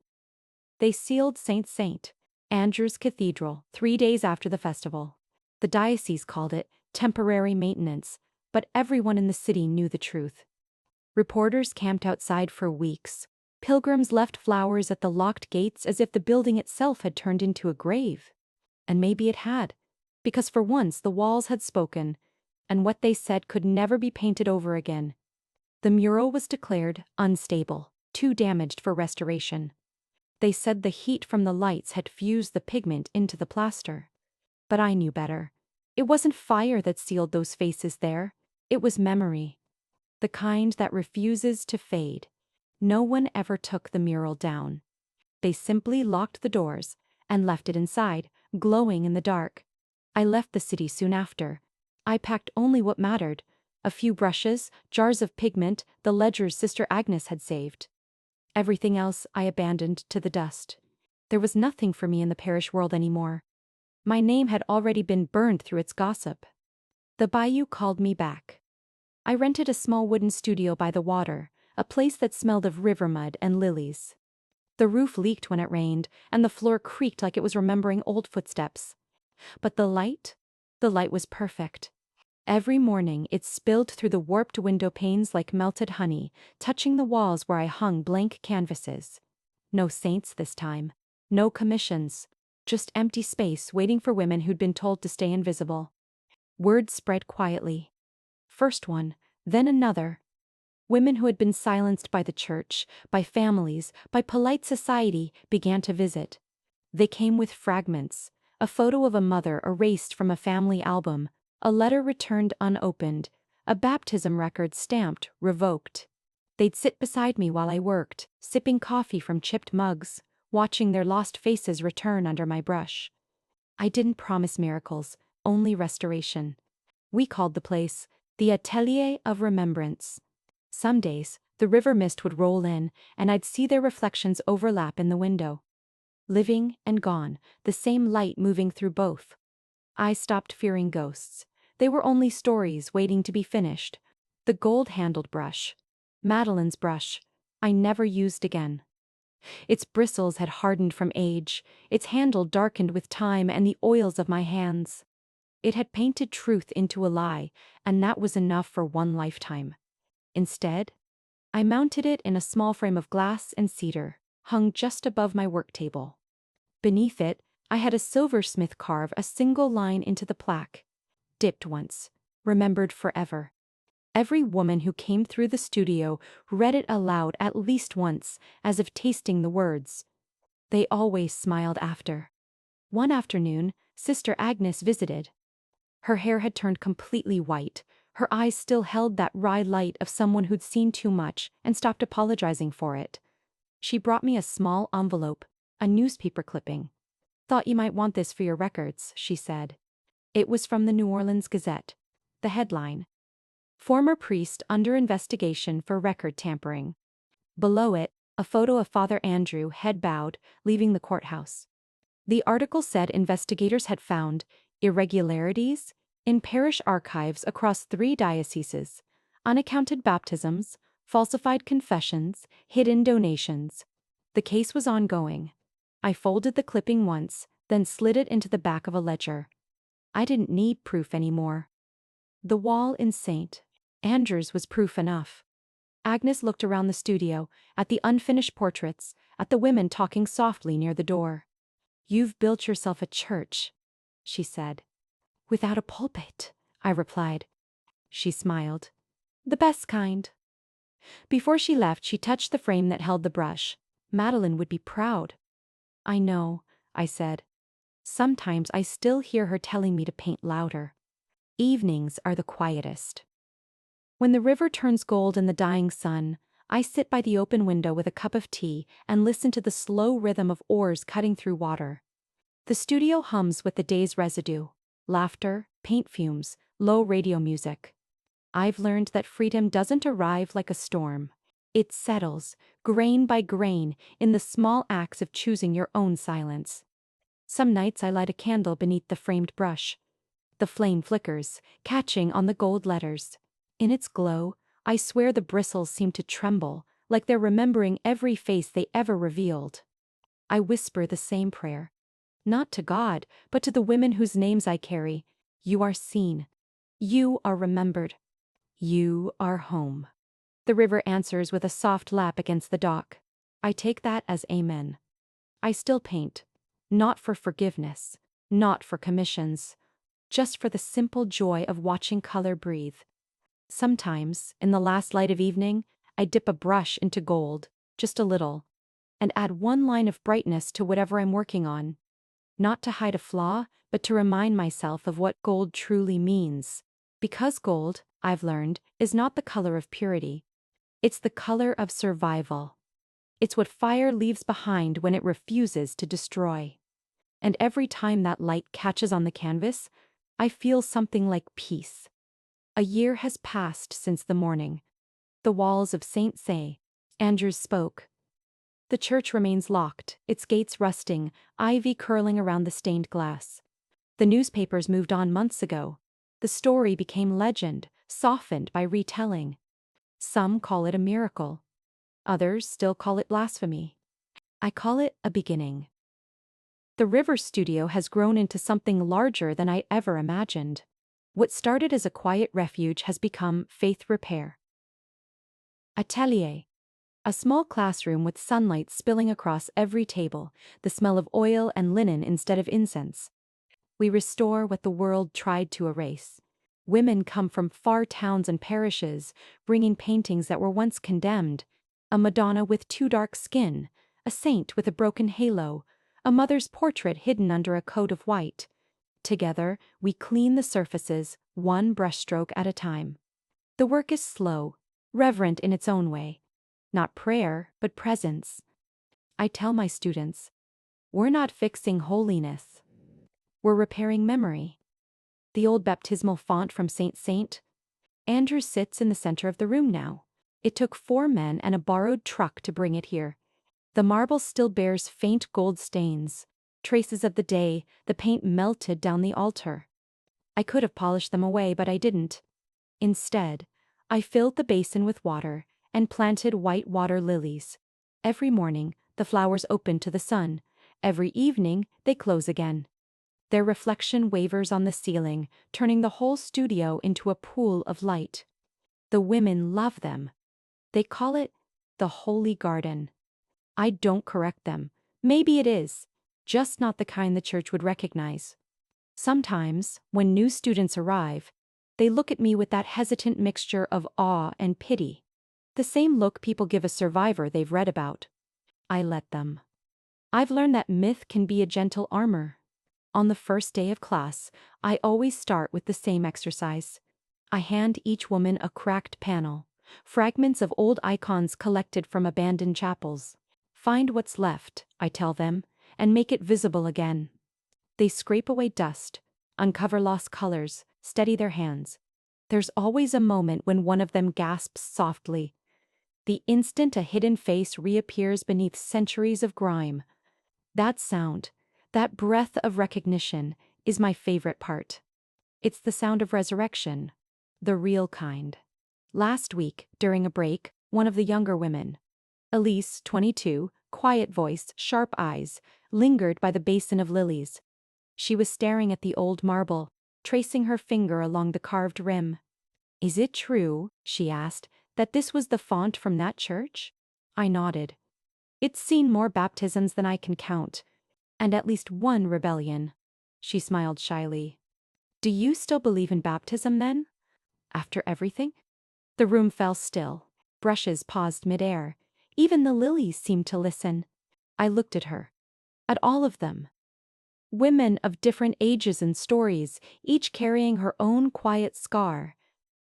They sealed St. Andrew's Cathedral 3 days after the festival. The diocese called it temporary maintenance, but everyone in the city knew the truth. Reporters camped outside for weeks. Pilgrims left flowers at the locked gates as if the building itself had turned into a grave. And maybe it had, because for once the walls had spoken, and what they said could never be painted over again. The mural was declared unstable, too damaged for restoration. They said the heat from the lights had fused the pigment into the plaster. But I knew better. It wasn't fire that sealed those faces there. It was memory. The kind that refuses to fade. No one ever took the mural down. They simply locked the doors and left it inside, glowing in the dark. I left the city soon after. I packed only what mattered: a few brushes, jars of pigment, the ledgers Sister Agnes had saved. Everything else I abandoned to the dust. There was nothing for me in the parish world anymore. My name had already been burned through its gossip. The bayou called me back. I rented a small wooden studio by the water, a place that smelled of river mud and lilies. The roof leaked when it rained, and the floor creaked like it was remembering old footsteps. But the light? The light was perfect. Every morning it spilled through the warped window panes like melted honey, touching the walls where I hung blank canvases. No saints this time. No commissions. Just empty space waiting for women who'd been told to stay invisible. Word spread quietly. First one, then another. Women who had been silenced by the church, by families, by polite society began to visit. They came with fragments: a photo of a mother erased from a family album, a letter returned unopened, a baptism record stamped revoked. They'd sit beside me while I worked, sipping coffee from chipped mugs, watching their lost faces return under my brush. I didn't promise miracles, only restoration. We called the place the Atelier of Remembrance. Some days, the river mist would roll in, and I'd see their reflections overlap in the window. Living and gone, the same light moving through both. I stopped fearing ghosts. They were only stories waiting to be finished. The gold-handled brush, Madeline's brush, I never used again. Its bristles had hardened from age, its handle darkened with time and the oils of my hands. It had painted truth into a lie, and that was enough for one lifetime. Instead, I mounted it in a small frame of glass and cedar, hung just above my work table. Beneath it, I had a silversmith carve a single line into the plaque. Dipped once, remembered forever. Every woman who came through the studio read it aloud at least once, as if tasting the words. They always smiled after. One afternoon, Sister Agnes visited. Her hair had turned completely white. Her eyes still held that wry light of someone who'd seen too much and stopped apologizing for it. She brought me a small envelope, a newspaper clipping. "Thought you might want this for your records," she said. It was from the New Orleans Gazette. The headline: "Former priest under investigation for record tampering." Below it, a photo of Father Andrew, head bowed, leaving the courthouse. The article said investigators had found irregularities in parish archives across 3 dioceses, unaccounted baptisms, falsified confessions, hidden donations. The case was ongoing. I folded the clipping once, then slid it into the back of a ledger. I didn't need proof anymore. The wall in St. Andrew's was proof enough. Agnes looked around the studio, at the unfinished portraits, at the women talking softly near the door. "You've built yourself a church," she said. "Without a pulpit," I replied. She smiled. "The best kind." Before she left, she touched the frame that held the brush. "Madeline would be proud." "I know," I said. Sometimes I still hear her telling me to paint louder. Evenings are the quietest. When the river turns gold in the dying sun, I sit by the open window with a cup of tea and listen to the slow rhythm of oars cutting through water. The studio hums with the day's residue: laughter, paint fumes, low radio music. I've learned that freedom doesn't arrive like a storm. It settles, grain by grain, in the small acts of choosing your own silence. Some nights I light a candle beneath the framed brush. The flame flickers, catching on the gold letters. In its glow, I swear the bristles seem to tremble, like they're remembering every face they ever revealed. I whisper the same prayer. Not to God, but to the women whose names I carry. You are seen. You are remembered. You are home. The river answers with a soft lap against the dock. I take that as amen. I still paint. Not for forgiveness. Not for commissions. Just for the simple joy of watching color breathe. Sometimes, in the last light of evening, I dip a brush into gold, just a little, and add one line of brightness to whatever I'm working on. Not to hide a flaw, but to remind myself of what gold truly means. Because gold, I've learned, is not the color of purity. It's the color of survival. It's what fire leaves behind when it refuses to destroy. And every time that light catches on the canvas, I feel something like peace. A year has passed since the morning. The walls of St. Say. Andrews spoke. The church remains locked, its gates rusting, ivy curling around the stained glass. The newspapers moved on months ago. The story became legend, softened by retelling. Some call it a miracle. Others still call it blasphemy. I call it a beginning. The River Studio has grown into something larger than I ever imagined. What started as a quiet refuge has become faith repair. Atelier. A small classroom with sunlight spilling across every table, the smell of oil and linen instead of incense. We restore what the world tried to erase. Women come from far towns and parishes, bringing paintings that were once condemned. A Madonna with too dark skin, a saint with a broken halo, a mother's portrait hidden under a coat of white. Together, we clean the surfaces, one brushstroke at a time. The work is slow, reverent in its own way. Not prayer, but presence. I tell my students, we're not fixing holiness. We're repairing memory. The old baptismal font from Saint. Andrew sits in the center of the room now. It took 4 men and a borrowed truck to bring it here. The marble still bears faint gold stains, traces of the day, the paint melted down the altar. I could have polished them away, but I didn't. Instead, I filled the basin with water and planted white water lilies. Every morning, the flowers open to the sun. Every evening, they close again. Their reflection wavers on the ceiling, turning the whole studio into a pool of light. The women love them. They call it the Holy Garden. I don't correct them. Maybe it is, just not the kind the church would recognize. Sometimes, when new students arrive, they look at me with that hesitant mixture of awe and pity. The same look people give a survivor they've read about. I let them. I've learned that myth can be a gentle armor. On the first day of class, I always start with the same exercise. I hand each woman a cracked panel, fragments of old icons collected from abandoned chapels. Find what's left, I tell them, and make it visible again. They scrape away dust, uncover lost colors, steady their hands. There's always a moment when one of them gasps softly. The instant a hidden face reappears beneath centuries of grime. That sound, that breath of recognition, is my favorite part. It's the sound of resurrection, the real kind. Last week, during a break, one of the younger women, Elise, 22, quiet voice, sharp eyes, lingered by the basin of lilies. She was staring at the old marble, tracing her finger along the carved rim. "Is it true," she asked, "that this was the font from that church?" I nodded. "It's seen more baptisms than I can count, and at least one rebellion." She smiled shyly. "Do you still believe in baptism then? After everything?" The room fell still. Brushes paused midair. Even the lilies seemed to listen. I looked at her. At all of them. Women of different ages and stories, each carrying her own quiet scar,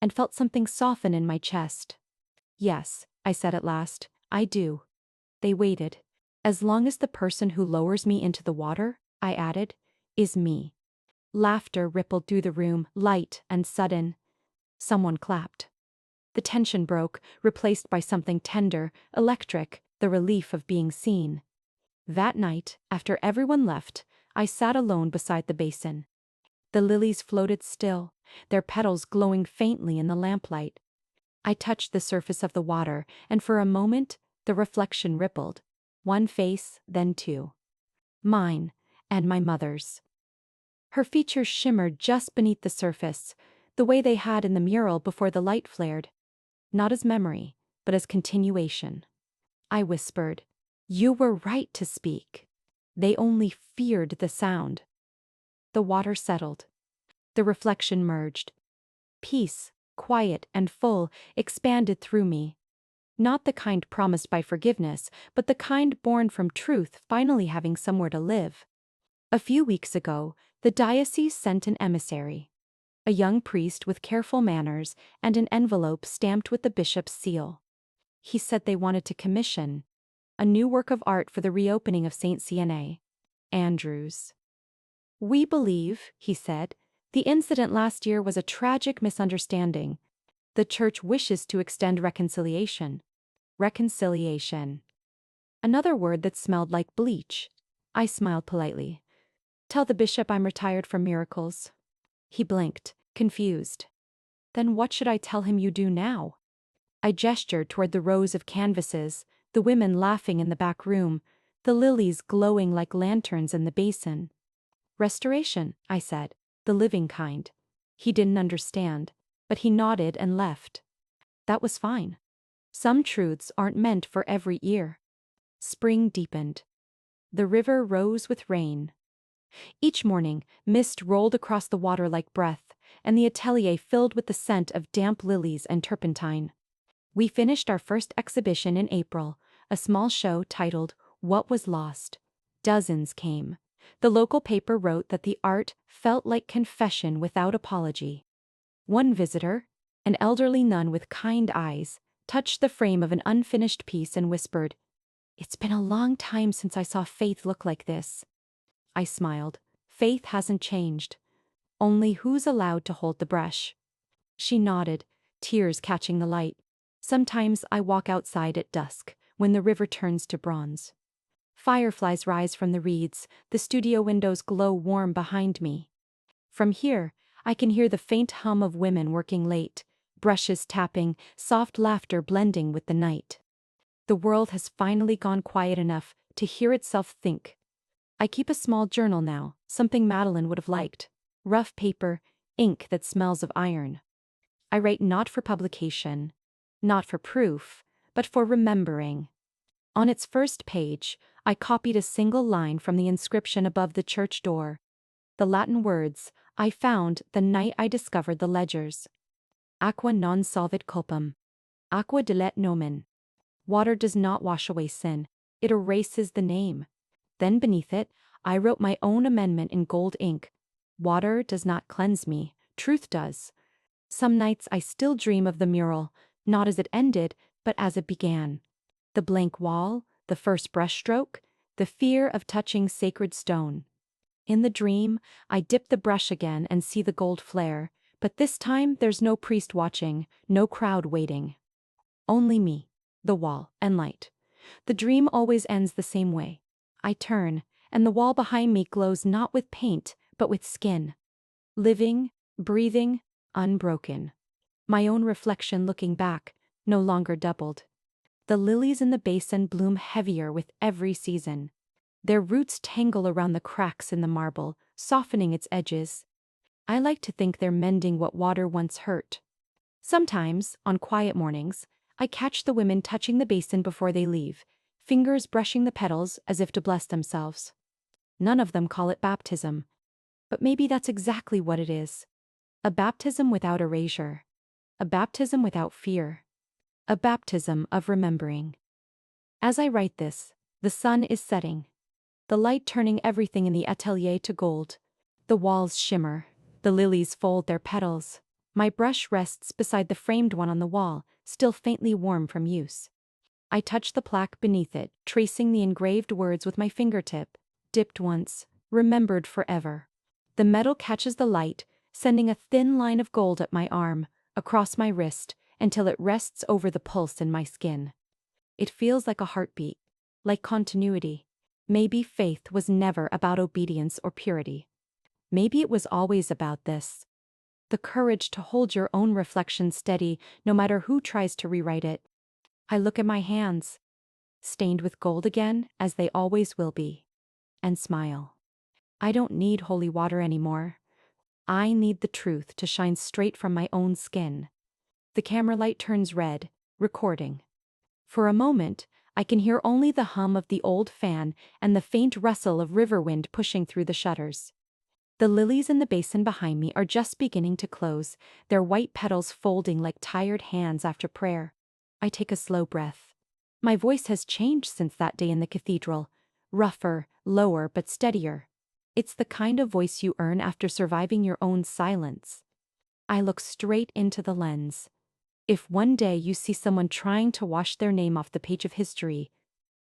and felt something soften in my chest. "Yes," I said at last, "I do." They waited. "As long as the person who lowers me into the water," I added, "is me." Laughter rippled through the room, light and sudden. Someone clapped. The tension broke, replaced by something tender, electric, the relief of being seen. That night, after everyone left, I sat alone beside the basin. The lilies floated still, their petals glowing faintly in the lamplight. I touched the surface of the water, and for a moment, the reflection rippled. One face, then 2. Mine, and my mother's. Her features shimmered just beneath the surface, the way they had in the mural before the light flared. Not as memory, but as continuation. I whispered, "You were right to speak. They only feared the sound." The water settled. The reflection merged. Peace, quiet and full, expanded through me. Not the kind promised by forgiveness, but the kind born from truth finally having somewhere to live. A few weeks ago, the diocese sent an emissary. A young priest with careful manners and an envelope stamped with the bishop's seal. He said they wanted to commission a new work of art for the reopening of St. Siena. Andrews. "We believe," he said, "the incident last year was a tragic misunderstanding. The church wishes to extend reconciliation." Reconciliation. Another word that smelled like bleach. I smiled politely. "Tell the bishop I'm retired from miracles." He blinked, confused. "Then what should I tell him you do now?" I gestured toward the rows of canvases, the women laughing in the back room, the lilies glowing like lanterns in the basin. "Restoration," I said, "the living kind." He didn't understand, but he nodded and left. That was fine. Some truths aren't meant for every ear. Spring deepened. The river rose with rain. Each morning, mist rolled across the water like breath, and the atelier filled with the scent of damp lilies and turpentine. We finished our first exhibition in April, a small show titled "What Was Lost." Dozens came. The local paper wrote that the art felt like confession without apology. One visitor, an elderly nun with kind eyes, touched the frame of an unfinished piece and whispered, "It's been a long time since I saw Faith look like this." I smiled. Faith hasn't changed. Only who's allowed to hold the brush? She nodded, tears catching the light. Sometimes I walk outside at dusk, when the river turns to bronze. Fireflies rise from the reeds, the studio windows glow warm behind me. From here, I can hear the faint hum of women working late, brushes tapping, soft laughter blending with the night. The world has finally gone quiet enough to hear itself think. I keep a small journal now, something Madeline would have liked. Rough paper, ink that smells of iron. I write not for publication, not for proof, but for remembering. On its first page, I copied a single line from the inscription above the church door. The Latin words I found the night I discovered the ledgers. Aqua non solvit culpam. Aqua delet nomen. Water does not wash away sin, it erases the name. Then beneath it, I wrote my own amendment in gold ink. Water does not cleanse me, truth does. Some nights I still dream of the mural, not as it ended, but as it began. The blank wall, the first brushstroke, the fear of touching sacred stone. In the dream, I dip the brush again and see the gold flare, but this time there's no priest watching, no crowd waiting. Only me, the wall, and light. The dream always ends the same way. I turn, and the wall behind me glows not with paint, but with skin. Living, breathing, unbroken. My own reflection looking back, no longer doubled. The lilies in the basin bloom heavier with every season. Their roots tangle around the cracks in the marble, softening its edges. I like to think they're mending what water once hurt. Sometimes, on quiet mornings, I catch the women touching the basin before they leave, fingers brushing the petals as if to bless themselves. None of them call it baptism. But maybe that's exactly what it is. A baptism without erasure. A baptism without fear. A baptism of remembering. As I write this, the sun is setting. The light turning everything in the atelier to gold. The walls shimmer. The lilies fold their petals. My brush rests beside the framed one on the wall, still faintly warm from use. I touch the plaque beneath it, tracing the engraved words with my fingertip. Dipped once, remembered forever. The metal catches the light, sending a thin line of gold up my arm, across my wrist, until it rests over the pulse in my skin. It feels like a heartbeat, like continuity. Maybe faith was never about obedience or purity. Maybe it was always about this. The courage to hold your own reflection steady, no matter who tries to rewrite it. I look at my hands, stained with gold again, as they always will be, and smile. I don't need holy water anymore. I need the truth to shine straight from my own skin. The camera light turns red, recording. For a moment, I can hear only the hum of the old fan and the faint rustle of river wind pushing through the shutters. The lilies in the basin behind me are just beginning to close, their white petals folding like tired hands after prayer. I take a slow breath. My voice has changed since that day in the cathedral. Rougher, lower, but steadier. It's the kind of voice you earn after surviving your own silence. I look straight into the lens. If one day you see someone trying to wash their name off the page of history,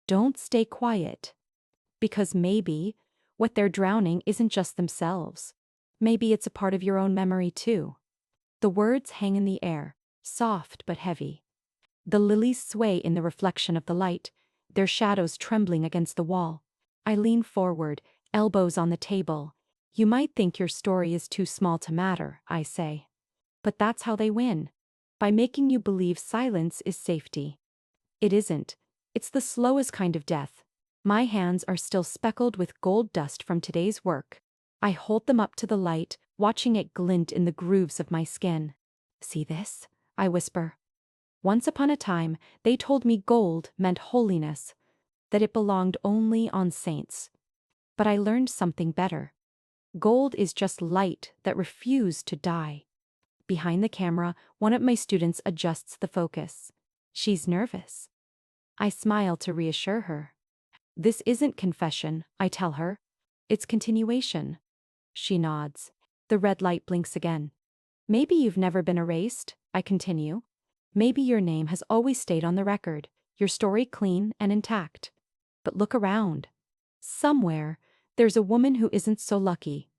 Don't stay quiet. Because maybe what they're drowning isn't just themselves. Maybe it's a part of your own memory too. The words hang in the air, soft but heavy. The lilies sway in the reflection of the light, their shadows trembling against the wall. I lean forward, elbows on the table. You might think your story is too small to matter, I say. But that's how they win. By making you believe silence is safety. It isn't. It's the slowest kind of death. My hands are still speckled with gold dust from today's work. I hold them up to the light, watching it glint in the grooves of my skin. See this? I whisper. Once upon a time, they told me gold meant holiness, that it belonged only on saints. But I learned something better. Gold is just light that refused to die. Behind the camera, one of my students adjusts the focus. She's nervous. I smile to reassure her. This isn't confession, I tell her. It's continuation. She nods. The red light blinks again. Maybe you've never been erased, I continue. Maybe your name has always stayed on the record, your story clean and intact. But look around. Somewhere, there's a woman who isn't so lucky.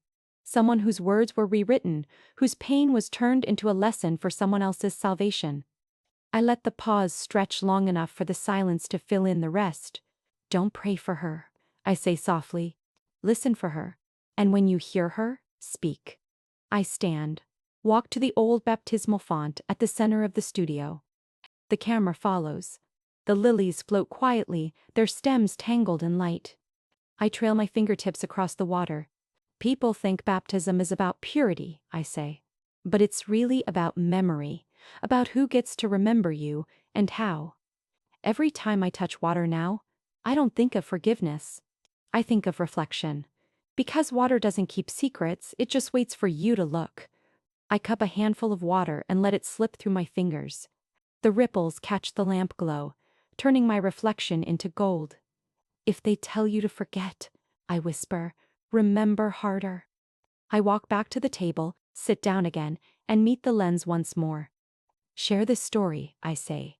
Someone whose words were rewritten, whose pain was turned into a lesson for someone else's salvation. I let the pause stretch long enough for the silence to fill in the rest. Don't pray for her, I say softly. Listen for her. And when you hear her, speak. I stand, walk to the old baptismal font at the center of the studio. The camera follows. The lilies float quietly, their stems tangled in light. I trail my fingertips across the water. People think baptism is about purity, I say. But it's really about memory, about who gets to remember you and how. Every time I touch water now, I don't think of forgiveness. I think of reflection. Because water doesn't keep secrets, it just waits for you to look. I cup a handful of water and let it slip through my fingers. The ripples catch the lamp glow, turning my reflection into gold. If they tell you to forget, I whisper, remember harder. I walk back to the table, sit down again, and meet the lens once more. Share this story, I say.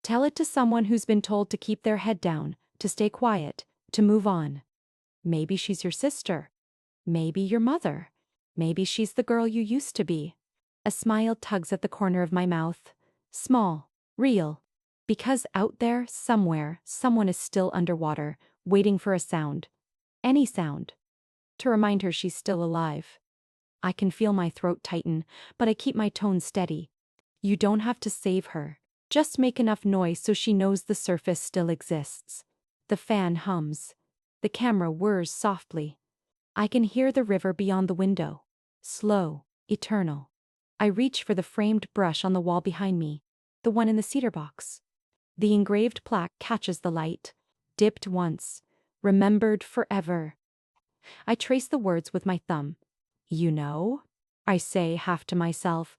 Tell it to someone who's been told to keep their head down, to stay quiet, to move on. Maybe she's your sister. Maybe your mother. Maybe she's the girl you used to be. A smile tugs at the corner of my mouth. Small, real. Because out there, somewhere, someone is still underwater, waiting for a sound. Any sound. To remind her she's still alive. I can feel my throat tighten, but I keep my tone steady. You don't have to save her. Just make enough noise so she knows the surface still exists. The fan hums. The camera whirs softly. I can hear the river beyond the window. Slow, eternal. I reach for the framed brush on the wall behind me, the one in the cedar box. The engraved plaque catches the light. Dipped once. Remembered forever. I trace the words with my thumb. You know? I say half to myself.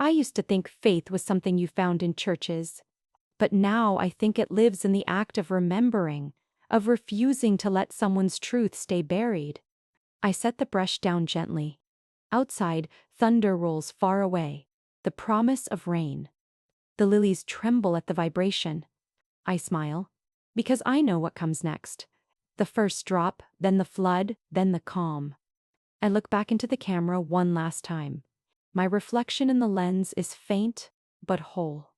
I used to think faith was something you found in churches. But now I think it lives in the act of remembering, of refusing to let someone's truth stay buried. I set the brush down gently. Outside, thunder rolls far away, the promise of rain. The lilies tremble at the vibration. I smile, because I know what comes next. The first drop, then the flood, then the calm. I look back into the camera one last time. My reflection in the lens is faint, but whole.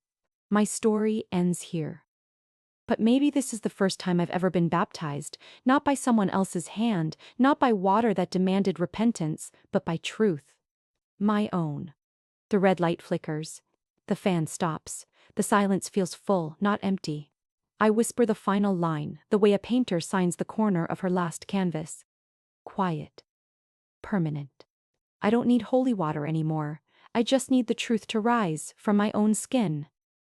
My story ends here. But maybe this is the first time I've ever been baptized, not by someone else's hand, not by water that demanded repentance, but by truth. My own. The red light flickers. The fan stops. The silence feels full, not empty. I whisper the final line, the way a painter signs the corner of her last canvas. Quiet. Permanent. I don't need holy water anymore. I just need the truth to rise from my own skin.